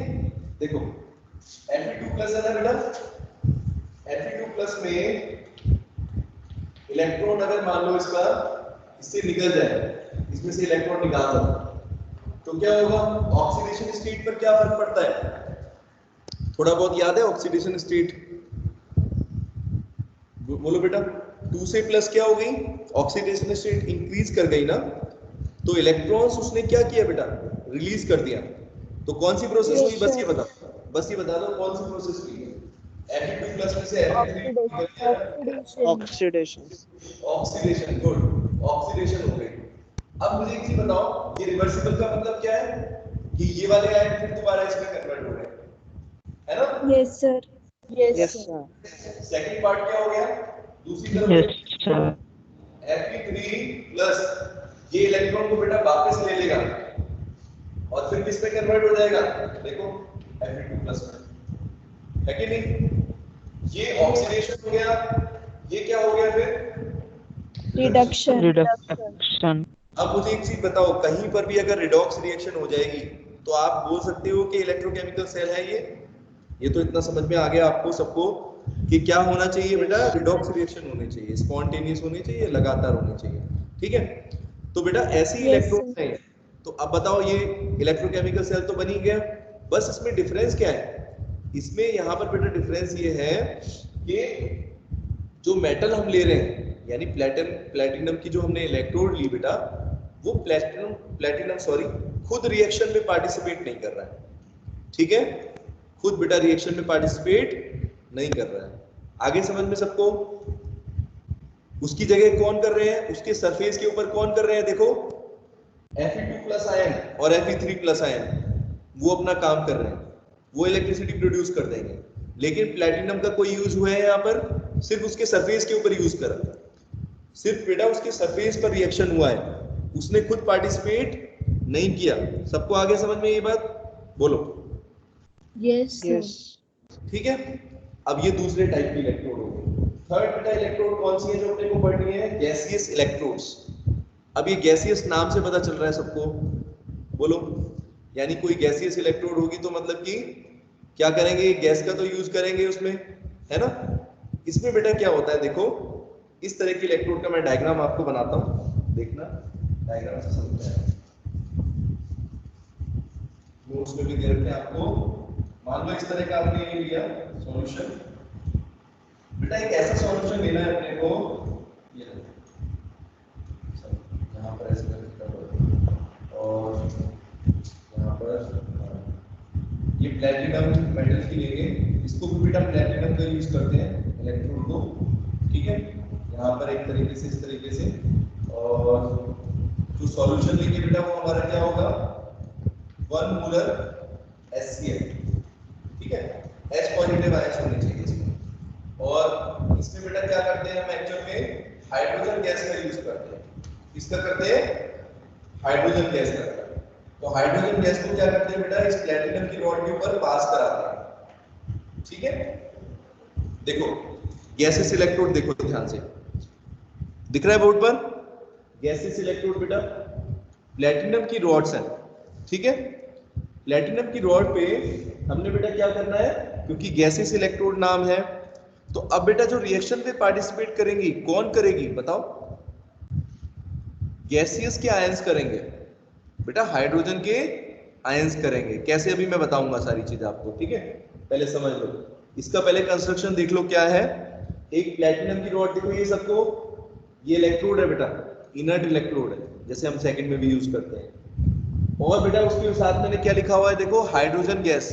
[SPEAKER 2] देखो Fe2+ है ना बेटा, Fe2+ में इलेक्ट्रॉन अगर मान लो इसका इससे निकल जाए, इसमें से इलेक्ट्रॉन निकाल दो, तो क्या होगा? ऑक्सीडेशन स्टेट पर क्या फर्क पड़ता है? थोड़ा बहुत याद है ऑक्सीडेशन स्टेट? बोलो बेटा। 2 से प्लस क्या हो गई? ऑक्सीडेशन स्टेट इंक्रीज कर गई ना, तो इलेक्ट्रॉन्स उसने क्या किया बेटा? रिलीज कर दिया। तो कौन सी प्रोसेस हुई? बस ये बता, बस ये बता दो कौन सी प्रोसेस हुई? Fe2+ में से Fe3
[SPEAKER 3] Oxidation.
[SPEAKER 2] Oxidation, good, oxidation हो गई। अब मुझे एक चीज बताओ, ये रिवर्सिबल का मतलब क्या है? कि ये वाले आयन फिर दोबारा इसमें कन्वर्ट हो रहे हैं, है ना।
[SPEAKER 1] Yes, sir. Yes,
[SPEAKER 4] Yes,
[SPEAKER 1] sir.
[SPEAKER 4] sir.
[SPEAKER 2] Second part क्या हो गया? दूसरी तरफ
[SPEAKER 4] Yes, sir.
[SPEAKER 2] Fe3+ ये इलेक्ट्रॉन को बेटा वापस ले लेगा और फिर किस पे कन्वर्ट हो जाएगा? देखो Fe2+ में, है कि नहीं? ये ऑक्सीडेशन हो गया, ये क्या हो गया फिर?
[SPEAKER 1] Reduction.
[SPEAKER 4] Reduction.
[SPEAKER 2] अब मुझे एक चीज बताओ, कहीं पर भी अगर रिडॉक्स रिएक्शन हो जाएगी तो आप बोल सकते हो कि इलेक्ट्रोकेमिकल सेल है ये तो इतना समझ में आ गया आपको सबको कि क्या होना चाहिए बेटा? रिडॉक्स रिएक्शन होनी चाहिए, स्पॉन्टेनियस होनी चाहिए, लगातार होनी चाहिए, ठीक है। तो बेटा ऐसी
[SPEAKER 1] Yes,
[SPEAKER 2] इलेक्ट्रॉन्स हैं। तो अब बताओ, ये इलेक्ट्रोकेमिकल सेल तो बनी गया, बस इसमें डिफरेंस क्या है? इसमें यहाँ पर बेटा डिफरेंस ये है कि जो मेटल हम ले रहे हैं, यानी प्लैटिनम की जो हमने इलेक्ट्रोड ली बेटा, वो प्लैटिनम खुद रिएक्शन में पार्टिसिपेट नहीं कर रहा है, ठीक है। खुद बेटा रिएक्शन में पार्टिसिपेट नहीं कर रहा है। आगे समझ में सबको? उसकी जगह कौन कर रहे हैं, उसके सरफेस के ऊपर कौन कर रहे हैं, देखो Fe2+ आयन और Fe3+ आयन वो अपना काम कर रहे हैं, वो इलेक्ट्रिसिटी प्रोड्यूस कर देंगे। लेकिन प्लैटिनम का कोई यूज हुआ है यहाँ पर, सिर्फ उसके सरफेस के ऊपर यूज करा, सिर्फ बेटा उसके सरफेस पर रिएक्शन हुआ है, उसने खुद पार्टिसिपेट नहीं किया। सबको आगे समझ में ये बात, बोलो
[SPEAKER 1] Yes, sir.
[SPEAKER 3] Yes.
[SPEAKER 2] ठीक है। अब ये दूसरे टाइप की इलेक्ट्रोड हो गई। थर्ड बेटा इलेक्ट्रोड कौन सी है जो अपने को पढ़नी है, गैसियस इलेक्ट्रोड्स। अब ये गैसियस नाम से पता चल रहा है सबको, बोलो, यानी कोई गैसियस इलेक्ट्रोड होगी तो मतलब कि क्या करेंगे, गैस का तो यूज करेंगे उसमें, है ना। इसमें बेटा क्या होता है, देखो इस तरह की इलेक्ट्रोड का मैं डायग्राम आपको बनाता हूं, देखना डायग्राम से समझ में आएगा। नोट्स में भी दे रखे हैं आपको। मान लो इस तरह का आपने ये लिया सॉल्यूशन, बेटा एक ऐसा सॉल्यूशन लेना है अपने को, ये यहाँ पर ऐसे करके और यहाँ पर ये प्लैटिनम मेटल की लेंगे, इसको भी बेटा प्लैटिनम का यूज करते हैं इलेक्ट्रोड को, ठीक है। यहाँ पर एक तरीके से, इस तरीके से, और जो सॉल्यूशन लेंगे बेटा वो हमारा क्या होगा, 1 मोलर HCl, ठीक है। H पॉजिटिव आयंस होने चाहिए इसमें। और इसमें बेटा क्या करते हैं हम एक्चुअल में हाइड्रोजन गैस का यूज करते हैं। किसका करते हैं, हाइड्रोजन गैस का। तो हाइड्रोजन गैस को क्या करते हैं बेटा, इस प्लैटिनम की रॉड के ऊपर पास कराते हैं, ठीक है। देखो गैसेस इलेक्ट्रोड देखो ध्यान से, दिख रहा है बोर्ड पर, गैसेस इलेक्ट्रोड बेटा प्लैटिनम की रॉड्स हैं, ठीक है। प्लैटिनम की रॉड पे हमने बेटा क्या करना है, क्योंकि गैसेस इलेक्ट्रोड नाम है, तो अब बेटा जो रिएक्शन पे पार्टिसिपेट करेंगी कौन करेगी बताओ, गैसियस के आयंस करेंगे बेटा, हाइड्रोजन के आयंस करेंगे। कैसे अभी मैं बताऊंगा सारी चीज आपको, ठीक है। पहले समझ लो इसका, पहले कंस्ट्रक्शन देख लो क्या है। एक प्लैटिनम की रॉड देखो, ये सबको, ये इलेक्ट्रोड है बेटा, इनर्ट इलेक्ट्रोड है, जैसे हम सेकंड में भी यूज करते हैं। और बेटा उसके साथ मैंने क्या लिखा हुआ है, देखो हाइड्रोजन गैस।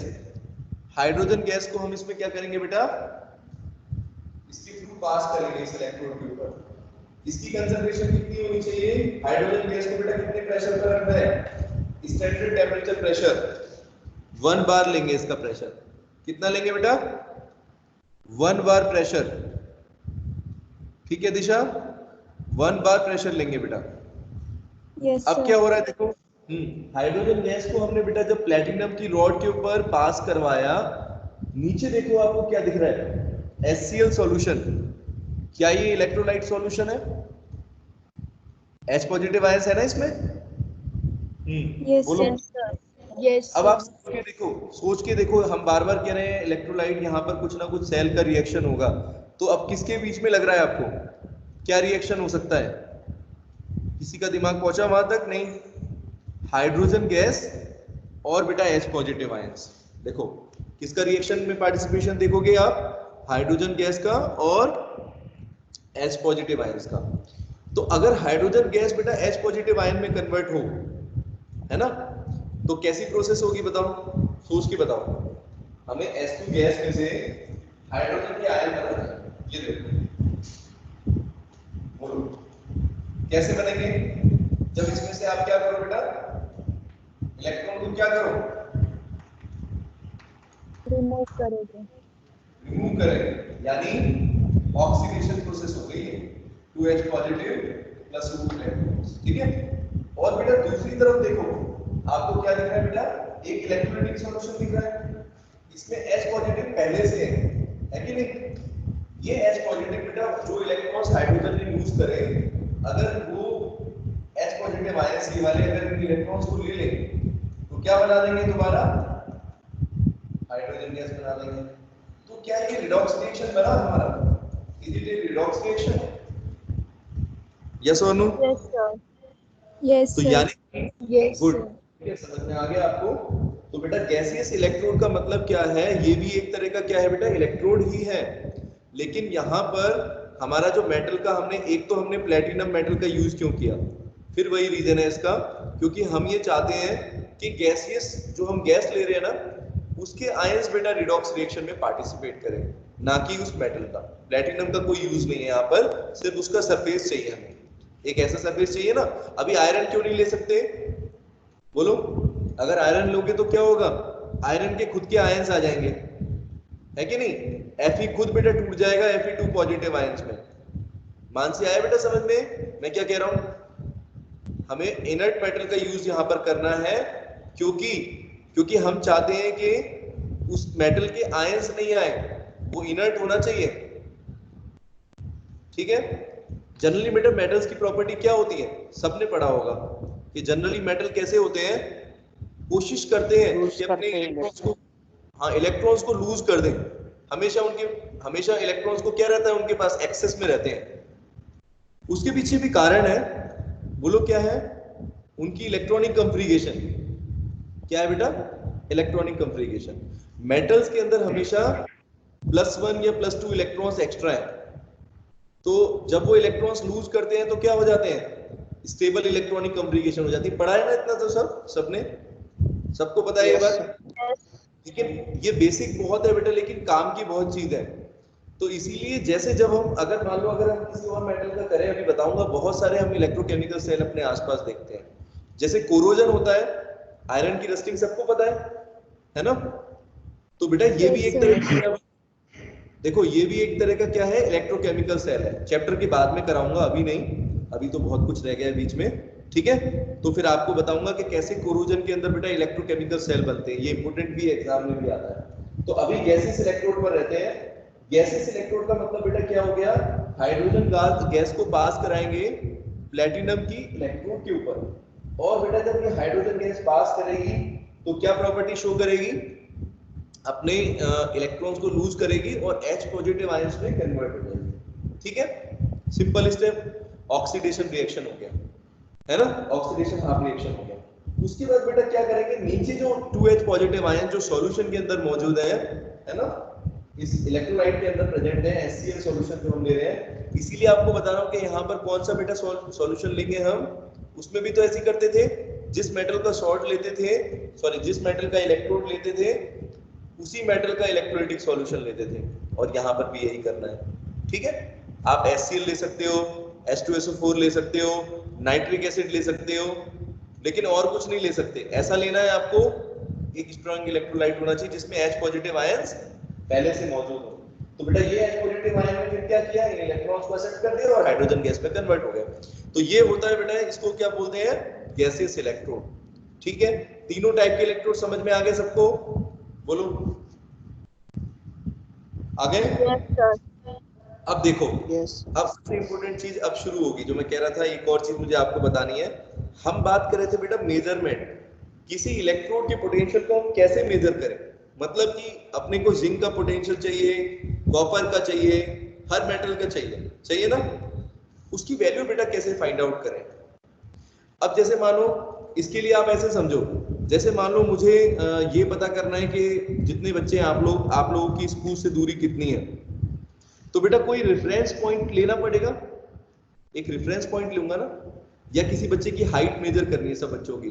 [SPEAKER 2] हाइड्रोजन गैस को हम इसमें क्या करेंगे बेटा, इसके थ्रू पास करेंगे इस इलेक्ट्रोड के ऊपर। इसकी कंसंट्रेशन कितनी होनी चाहिए, हाइड्रोजन गैस को बेटा कितने प्रेशर पर रखना है, स्टैंडर्ड टेम्परेचर प्रेशर 1 बार लेंगे इसका प्रेशर। कितना लेंगे बेटा, 1 बार प्रेशर, ठीक है दिशा, 1 बार प्रेशर लेंगे बेटा।
[SPEAKER 1] Yes,
[SPEAKER 2] अब
[SPEAKER 1] sir.
[SPEAKER 2] क्या हो रहा है देखो, हाइड्रोजन गैस को हमने बेटा जब प्लैटिनम की रॉड के ऊपर पास करवाया, नीचे देखो आपको क्या दिख रहा है, HCl सॉल्यूशन। क्या ये इलेक्ट्रोलाइट सॉल्यूशन है, H पॉजिटिव आयंस है ना इसमें,
[SPEAKER 1] Yes,
[SPEAKER 2] बोलो।
[SPEAKER 1] sir. Yes,
[SPEAKER 2] अब
[SPEAKER 1] sir.
[SPEAKER 2] आप सोच के देखो, हम बार बार कह रहे हैं इलेक्ट्रोलाइट, यहाँ पर कुछ ना कुछ सेल का रिएक्शन होगा, तो अब किसके बीच में लग रहा है आपको, क्या रिएक्शन हो सकता है, किसी का दिमाग पहुंचा वहां तक, नहीं। हाइड्रोजन गैस और बेटा H पॉजिटिव आयंस, देखो किसका रिएक्शन में पार्टिसिपेशन देखोगे आप, हाइड्रोजन गैस का और H पॉजिटिव आयंस का। तो अगर हाइड्रोजन गैस बेटा H पॉजिटिव आयन में कन्वर्ट हो, है ना, तो कैसी प्रोसेस होगी बताओ, सोच के बताओ। हमें H2 गैस में से हाइड्रोजन के आयन बनाना है, ये देखो, बोलो कैसे बनेंगे। जब इसमें से आप क्या करो बेटा, इलेक्ट्रॉन को क्या करो,
[SPEAKER 3] रिमूव करेंगे।
[SPEAKER 2] रिमूव करेंगे, यानी ऑक्सीडेशन प्रोसेस हो गई है, 2H पॉजिटिव प्लस 2 इलेक्ट्रॉन्स, ठीक है। और बेटा दूसरी तरफ देखो, आपको क्या दिख रहा है बेटा, एक इलेक्ट्रोलाइटिक सॉल्यूशन दिख रहा है, इसमें H पॉजिटिव पहले से है कि नहीं। ये H पॉजिटिव बेटा जो इलेक्ट्रॉन्स हाइड्रोजन ने यूज करे, अगर वो H पॉजिटिव आयंस ये वाले अगर इन इलेक्ट्रॉन्स को ले लें तो क्या बना देंगे, दोबारा हाइड्रोजन गैस बना देंगे। तो क्या ये रिडॉक्स रिएक्शन बना हमारा, is it A redox reaction, yes और नो।
[SPEAKER 3] Yes sir.
[SPEAKER 1] Yes,
[SPEAKER 2] तो
[SPEAKER 1] sir.
[SPEAKER 2] यानी
[SPEAKER 1] Yes,
[SPEAKER 2] गुड,
[SPEAKER 1] sir.
[SPEAKER 2] ठीक है, समझ में आ गया आपको। तो बेटा गैसियस इलेक्ट्रोड का मतलब क्या है, ये भी एक तरह का क्या है बेटा, इलेक्ट्रोड ही है। लेकिन यहाँ पर हमारा जो मेटल का हमने, एक तो हमने प्लैटिनम मेटल का यूज क्यों किया, फिर वही रीजन है इसका, क्योंकि हम ये चाहते हैं कि गैसियस जो हम गैस ले रहे हैं ना, उसके आयंस बेटा रिडॉक्स रिएक्शन में पार्टिसिपेट करें। ना कि उस मेटल का। प्लेटिनम का कोई यूज नहीं है यहाँ पर, सिर्फ उसका सरफेस चाहिए हमें, एक ऐसा सरफेस चाहिए ना। अभी आयरन क्यों नहीं ले सकते बोलो? अगर आयरन लोगे तो क्या होगा, आयरन के खुद के आयंस आ जाएंगे, है कि नहीं? Fe खुद बेटा टूट जाएगा Fe2 पॉजिटिव आयंस में। मानसी आया बेटा समझ में मैं क्या कह रहा हूं? हमें इनर्ट मेटल का यूज यहां पर करना है, क्योंकि हम चाहते हैं कि उस मेटल के आयंस नहीं आए, वो इनर्ट होना चाहिए, ठीक है? जनरली बेटा मेटल्स की प्रॉपर्टी क्या होती है, सबने पढ़ा होगा कि जनरली मेटल कैसे होते हैं, कोशिश करते हैं कि अपने इलेक्ट्रॉन्स को, हाँ इलेक्ट्रॉन्स को लूज कर दें। हमेशा इलेक्ट्रॉन्स को क्या रहता है, उनके पास एक्सेस में रहते हैं। उसके पीछे भी कारण है, बोलो क्या है? उनकी इलेक्ट्रॉनिक कंफ्रीगेशन। क्या है बेटा? इलेक्ट्रॉनिक कंफ्रीगेशन। मेटल्स के अंदर हमेशा +1 या +2 इलेक्ट्रॉन्स एक्स्ट्रा है, तो जब वो इलेक्ट्रॉन्स लूज करते हैं तो क्या हो जाते हैं, स्टेबल इलेक्ट्रॉनिक कंफ्रीगेशन हो जाती है। पढ़ा है ना इतना तो सबने, सबको पता है ये बात? लेकिन ये बेसिक बहुत है बेटा, लेकिन काम की बहुत चीज है। तो इसीलिए जैसे जब हम अगर मान लो अगर हम किसी और मेटल का करें, अभी बताऊंगा बहुत सारे हम इलेक्ट्रोकेमिकल सेल अपने आसपास देखते हैं। जैसे कोरोजन होता है, आयरन की रस्टिंग सबको पता है ना? तो बेटा ये भी एक तरह की, देखो ये भी एक तरह का क्या है, इलेक्ट्रोकेमिकल सेल है। चैप्टर के बाद में कराऊंगा, अभी नहीं, अभी तो बहुत कुछ रह गया है बीच में, ठीक है? तो फिर आपको बताऊंगा कि कैसे कोरोजन के अंदर बेटा इलेक्ट्रोकेमिकल सेल बनते हैं, ये इंपोर्टेंट भी एग्जाम में भी आता है। तो अभी गैसेस इलेक्ट्रोड पर रहते हैं। गैसेस इलेक्ट्रोड का मतलब बेटा क्या हो गया, हाइड्रोजन गैस को पास कराएंगे प्लेटिनम की इलेक्ट्रोड के ऊपर, और बेटा जब ये हाइड्रोजन गैस पास करेगी तो क्या प्रॉपर्टी शो करेगी, अपने इलेक्ट्रॉन्स को लूज करेगी और H पॉजिटिव आयंस में कन्वर्ट हो जाएगी, ठीक है? सिंपल स्टेप, ऑक्सीडेशन रिएक्शन हो गया, है ना? ऑक्सीडेशन हाफ रिएक्शन हो गया। उसके बाद बेटा क्या करेंगे, नीचे जो 2H पॉजिटिव आयन जो सॉल्यूशन के अंदर मौजूद है ना, इस इलेक्ट्रोलाइट के अंदर प्रेजेंट है, HCl सॉल्यूशन जो हम ले रहे हैं। इसीलिए आपको बता रहा हूं कि यहाँ पर कौन सा बेटा सॉल्यूशन लेंगे हम, उसमें भी तो ऐसे करते थे, जिस मेटल का सॉल्ट लेते थे, सॉरी जिस मेटल का इलेक्ट्रोड लेते थे उसी मेटल का इलेक्ट्रोलाइटिक सॉल्यूशन लेते थे, और यहाँ पर भी यही करना है, ठीक है? आप HCl ले सकते हो, H2SO4 ले सकते हो, नाइट्रिक एसिड ले सकते हो, लेकिन और कुछ नहीं ले सकते। ऐसा लेना है आपको, एक स्ट्रॉन्ग इलेक्ट्रोलाइट होना चाहिए जिसमें H पॉजिटिव आयंस पहले से मौजूद हो। तो बेटा ये H पॉजिटिव आयन ने फिर क्या किया, इन इलेक्ट्रॉन्स को एक्सेप्ट कर दिया और हाइड्रोजन गैस में कन्वर्ट हो गया। तो ये होता है बेटा, इसको क्या बोलते हैं, गैसियस इलेक्ट्रोड, ठीक है? तीनों टाइप के इलेक्ट्रोड समझ में आ गए सबको, बोलो आगे?
[SPEAKER 3] Yes sir.
[SPEAKER 2] अब देखो, अब सबसे इंपॉर्टेंट चीज अब शुरू होगी, जो मैं कह रहा था, एक और चीज मुझे आपको बतानी है। हम बात कर रहे थे बेटा मेजरमेंट, किसी इलेक्ट्रोड के पोटेंशियल को हम कैसे मेजर करें, मतलब कि अपने को जिंक का पोटेंशियल चाहिए, कॉपर का चाहिए, हर मेटल का चाहिए ना, उसकी वैल्यू बेटा कैसे फाइंड आउट करें। अब जैसे मान लो, इसके लिए आप ऐसे समझो, जैसे मान लो मुझे ये पता करना है कि जितने बच्चे हैं आप लोगों की स्कूल से दूरी कितनी है, तो बेटा कोई रेफरेंस पॉइंट लेना पड़ेगा, एक रेफरेंस पॉइंट लूंगा ना, या किसी बच्चे की हाइट मेजर करनी है सब बच्चों की,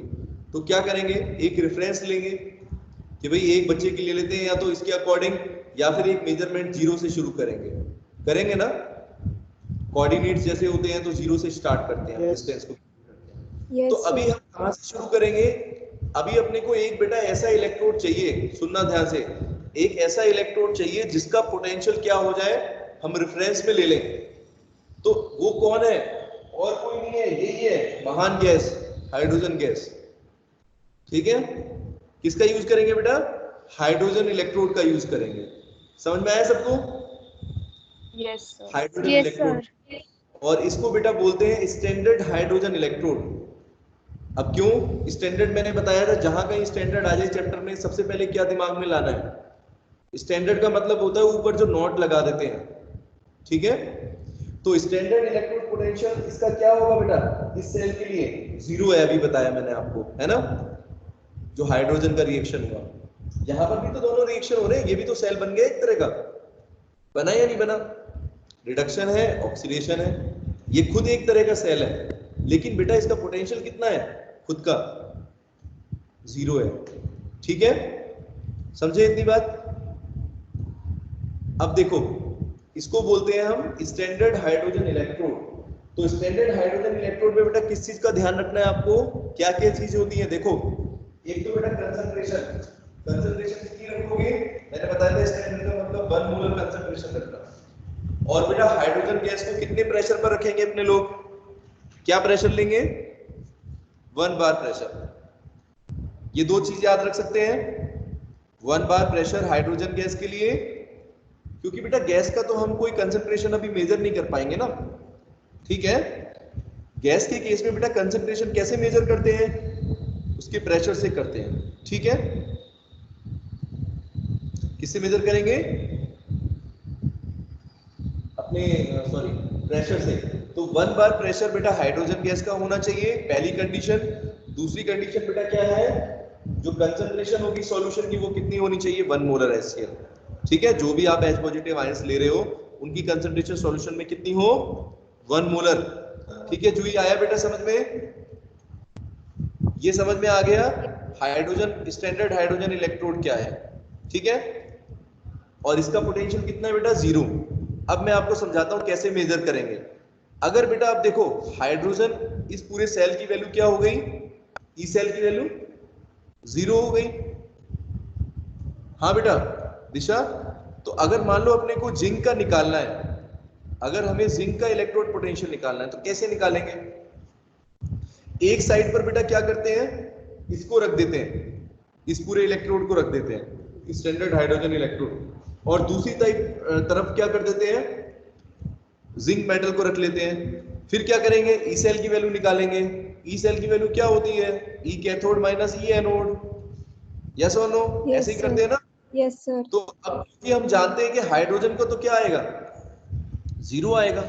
[SPEAKER 2] तो क्या करेंगे, एक रेफरेंस लेंगे कि भाई एक बच्चे की ले लेते हैं, या तो इसके अकॉर्डिंग, या फिर एक मेजरमेंट 0 से शुरू करेंगे ना, कोऑर्डिनेट्स जैसे होते हैं तो 0 से स्टार्ट करते हैं डिस्टेंस को। तो अभी हम कहां से शुरू करेंगे, अभी अपने को एक बेटा ऐसा इलेक्ट्रोड चाहिए, सुनना ध्यान से, एक ऐसा इलेक्ट्रोड चाहिए जिसका पोटेंशियल क्या हो जाए, हम रेफरेंस में ले लें। तो वो कौन है, और कोई नहीं है, यही है महान गैस, हाइड्रोजन गैस, ठीक है? किसका यूज करेंगे बेटा, हाइड्रोजन इलेक्ट्रोड का यूज करेंगे। समझ में आया सबको?
[SPEAKER 3] Yes sir.
[SPEAKER 2] हाइड्रोजन इलेक्ट्रोड, और इसको बेटा बोलते हैं स्टैंडर्ड हाइड्रोजन इलेक्ट्रोड। अब क्यों स्टैंडर्ड, मैंने बताया था, जहां कहीं स्टैंडर्ड आ जाए चैप्टर में, सबसे पहले क्या दिमाग में लाना है, स्टैंडर्ड का मतलब होता है ऊपर जो नॉट लगा देते हैं, ठीक है? तो स्टैंडर्ड इलेक्ट्रोड पोटेंशियल इसका क्या होगा बेटा, इस सेल के लिए 0 है, अभी बताया मैंने आपको, है ना? जो हाइड्रोजन का रिएक्शन हुआ, यहां पर भी तो दोनों रिएक्शन हो रहे हैं, ये भी तो सेल बन गया एक तरह का, बना या नहीं बना? रिडक्शन है, ऑक्सीडेशन है, ये खुद एक तरह का सेल है, लेकिन बेटा इसका पोटेंशियल कितना है, खुद का 0 है, ठीक है? समझे इतनी बात? अब देखो, इसको बोलते हैं हम स्टैंडर्ड हाइड्रोजन इलेक्ट्रोड। तो स्टैंडर्ड हाइड्रोजन इलेक्ट्रोड में बेटा किस चीज का ध्यान रखना है आपको, क्या क्या चीज होती है? देखो, एक तो बेटा कंसंट्रेशन, कंसंट्रेशन कितनी रखोगे? मैंने बताया था स्टैंडर्ड का मतलब 1 मोलर कंसंट्रेशन रखना। और बेटा हाइड्रोजन गैस को कितने प्रेशर पर रखेंगे अपने लोग? क्या प्रेशर लेंगे? 1 बार प्रेशर। ये दो चीज याद रख सकते हैं, 1 बार प्रेशर हाइड्रोजन गैस के लिए, क्योंकि बेटा गैस का तो हम कोई कंसंट्रेशन अभी मेजर नहीं कर पाएंगे ना, ठीक है? गैस के केस में बेटा कंसंट्रेशन कैसे मेजर करते हैं? उसके प्रेशर से करते हैं, ठीक है? किससे मेजर करेंगे? अपने सॉरी प्रेशर से। तो 1 बार प्रेशर बेटा हाइड्रोजन गैस का होना चाहिए, पहली कंडीशन। दूसरी कंडीशन बेटा क्या है? जो कंसंट्रेशन होगी सॉल्यूशन की वो कितनी होनी चाहिए? 1 मोलर HCl, ठीक है? जो भी आप H पॉजिटिव आयंस ले रहे हो उनकी कंसंट्रेशन सॉल्यूशन में कितनी हो? 1 मोलर, ठीक है? जुई आया बेटा समझ में? ये समझ में आ गया हाइड्रोजन, स्टैंडर्ड हाइड्रोजन इलेक्ट्रोड क्या है, ठीक है? और इसका पोटेंशियल कितना है बेटा? 0। अब मैं आपको समझाता हूं कैसे मेजर करेंगे। अगर बेटा आप देखो हाइड्रोजन, इस पूरे सेल की वैल्यू क्या हो गई? ई सेल की वैल्यू 0 हो गई। हाँ बेटा दिशा, तो अगर मान लो अपने को जिंक का निकालना है, अगर हमें जिंक का इलेक्ट्रोड पोटेंशियल निकालना है तो कैसे निकालेंगे? एक साइड पर बेटा क्या करते हैं, इसको रख देते हैं, इस पूरे इलेक्ट्रोड को रख देते हैं, स्टैंडर्ड हाइड्रोजन इलेक्ट्रोड, और दूसरी तरफ क्या कर देते हैं, जिंक मेटल को रख लेते हैं। फिर क्या करेंगे? ई सेल की वैल्यू निकालेंगे। ई सेल की वैल्यू क्या होती है? ई कैथोड माइनस ई एनोड, यस और नो?
[SPEAKER 1] Yes,
[SPEAKER 2] ऐसे ही
[SPEAKER 1] sir.
[SPEAKER 2] करते हैं ना?
[SPEAKER 1] Yes, sir.
[SPEAKER 2] तो अब कि हम जानते हैं कि हाइड्रोजन को तो क्या आएगा? 0 आएगा।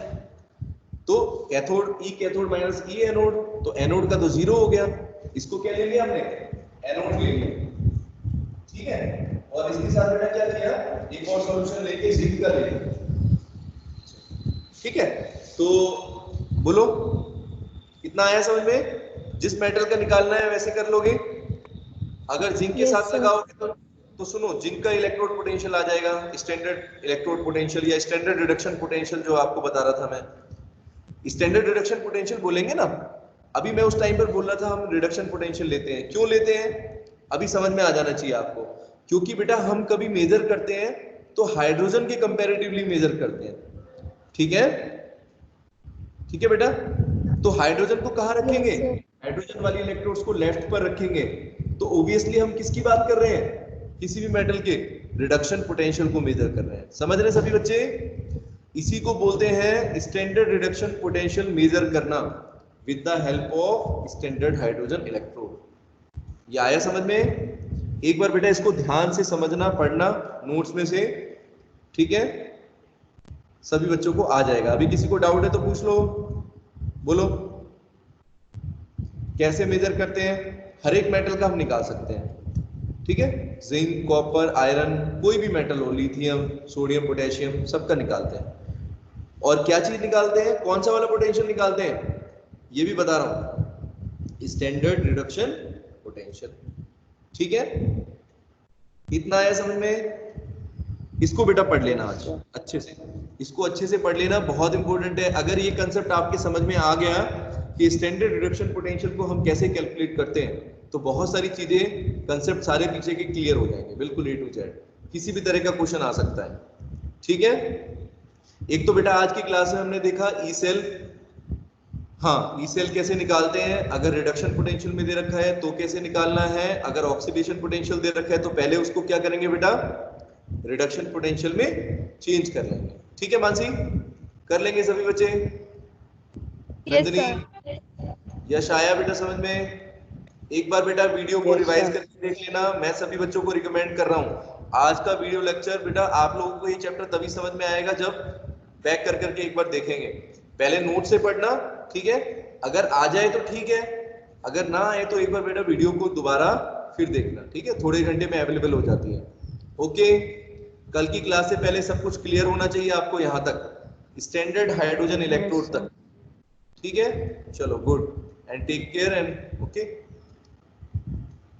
[SPEAKER 2] तो कैथोड, ई कैथोड माइनस ई एनोड, तो एनोड का तो 0 हो गया। इसको क्या ले लिया हमने? एनोड ले लिया, ठीक है? और इसके साथ बेटा क्या किया? एक और सॉल्यूशन लेके जिंक का ले लिया, ठीक है? तो बोलो कितना आया समझ में? जिस मेटल का निकालना है वैसे कर लोगे। अगर जिंक के
[SPEAKER 1] Yes,
[SPEAKER 2] साथ
[SPEAKER 1] sir.
[SPEAKER 2] लगाओगे तो सुनो, जिंक का इलेक्ट्रोड पोटेंशियल आ जाएगा, स्टैंडर्ड इलेक्ट्रोड पोटेंशियल या स्टैंडर्ड रिडक्शन पोटेंशियल, जो आपको बता रहा था मैं। स्टैंडर्ड रिडक्शन पोटेंशियल बोलेंगे ना, अभी मैं उस टाइम पर बोल रहा था हम रिडक्शन पोटेंशियल लेते हैं। क्यों लेते हैं अभी समझ में आ जाना चाहिए आपको, क्योंकि बेटा हम कभी मेजर करते हैं तो हाइड्रोजन के कंपैरेटिवली मेजर करते हैं, ठीक है? ठीक है बेटा? तो हाइड्रोजन को कहाँ रखेंगे?
[SPEAKER 1] Yes, sir.
[SPEAKER 2] हाइड्रोजन वाली इलेक्ट्रोड्स को लेफ्ट पर रखेंगे। तो ऑब्वियसली हम किसकी बात कर रहे हैं? किसी भी मेटल के रिडक्शन पोटेंशियल को मेजर कर रहे हैं। समझ रहे हैं सभी बच्चे? इसी को बोलते हैं स्टैंडर्ड रिडक्शन पोटेंशियल मेजर करना with the help of standard hydrogen electrode. ये आया समझ में? एक बार बेटा इसको ध्यान से समझना, पढ़ना नोट्स में से, ठीक है? सभी बच्चों को आ जाएगा। अभी किसी को डाउट है तो पूछ लो, बोलो कैसे मेजर करते हैं? हर एक मेटल का हम निकाल सकते हैं, ठीक है? जिंक, कॉपर, आयरन, कोई भी मेटल हो, लिथियम, सोडियम, पोटेशियम, सबका निकालते हैं। और क्या चीज निकालते हैं? कौन सा वाला पोटेंशियल निकालते हैं ये भी बता रहा हूं, स्टैंडर्ड रिडक्शन पोटेंशियल, ठीक है? इतना आया समझ में? इसको बेटा पढ़ लेना आज अच्छे से, इसको अच्छे से पढ़ लेना, बहुत इंपॉर्टेंट है। अगर ये कंसेप्ट आपके समझ में आ गया कि स्टैंडर्ड रिडक्शन पोटेंशियल को हम कैसे कैलकुलेट करते हैं, तो बहुत सारी चीजें, कंसेप्ट सारे पीछे के क्लियर हो जाएंगे, बिल्कुल A to Z। किसी भी तरह का क्वेश्चन आ सकता है, ठीक है? एक तो बेटा आज की क्लास में हमने देखा ई सेल, हाँ ई सेल कैसे निकालते हैं, अगर रिडक्शन पोटेंशियल में दे रखा है तो कैसे निकालना है, अगर ऑक्सीडेशन पोटेंशियल दे रखा है तो पहले उसको क्या करेंगे बेटा? रिडक्शन पोटेंशियल में चेंज कर लेंगे, ठीक है मानसी? कर लेंगे सभी बच्चे?
[SPEAKER 3] Yes,
[SPEAKER 2] Nandini,
[SPEAKER 3] sir.
[SPEAKER 2] यश आया बेटा समझ में? एक बार बेटा वीडियो को रिवाइज करके देख लेना, मैं सभी बच्चों को रिकमेंड कर रहा हूँ। आज का वीडियो लेक्चर बेटा आप लोगों को ये चैप्टर तभी समझ में आएगा जब बैक कर करके एक बार देखेंगे। पहले नोट से पढ़ना, ठीक है? अगर आ जाए तो ठीक है, अगर ना आए तो एक बार बेटा वीडियो को दोबारा फिर देखना, ठीक है? थोड़े घंटे में अवेलेबल हो जाती है, ओके? कल की क्लास से पहले सब कुछ क्लियर होना चाहिए आपको, यहाँ तक स्टैंडर्ड हाइड्रोजन इलेक्ट्रोड तक, ठीक है? चलो good, and take care and okay.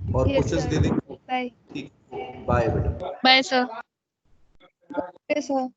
[SPEAKER 2] और
[SPEAKER 3] Yes,
[SPEAKER 2] क्वेश्चंस
[SPEAKER 3] sir.
[SPEAKER 2] दे देंगे,
[SPEAKER 3] Bye.
[SPEAKER 2] ठीक? बाय बेटा।
[SPEAKER 3] Bye, sir. Yes, sir.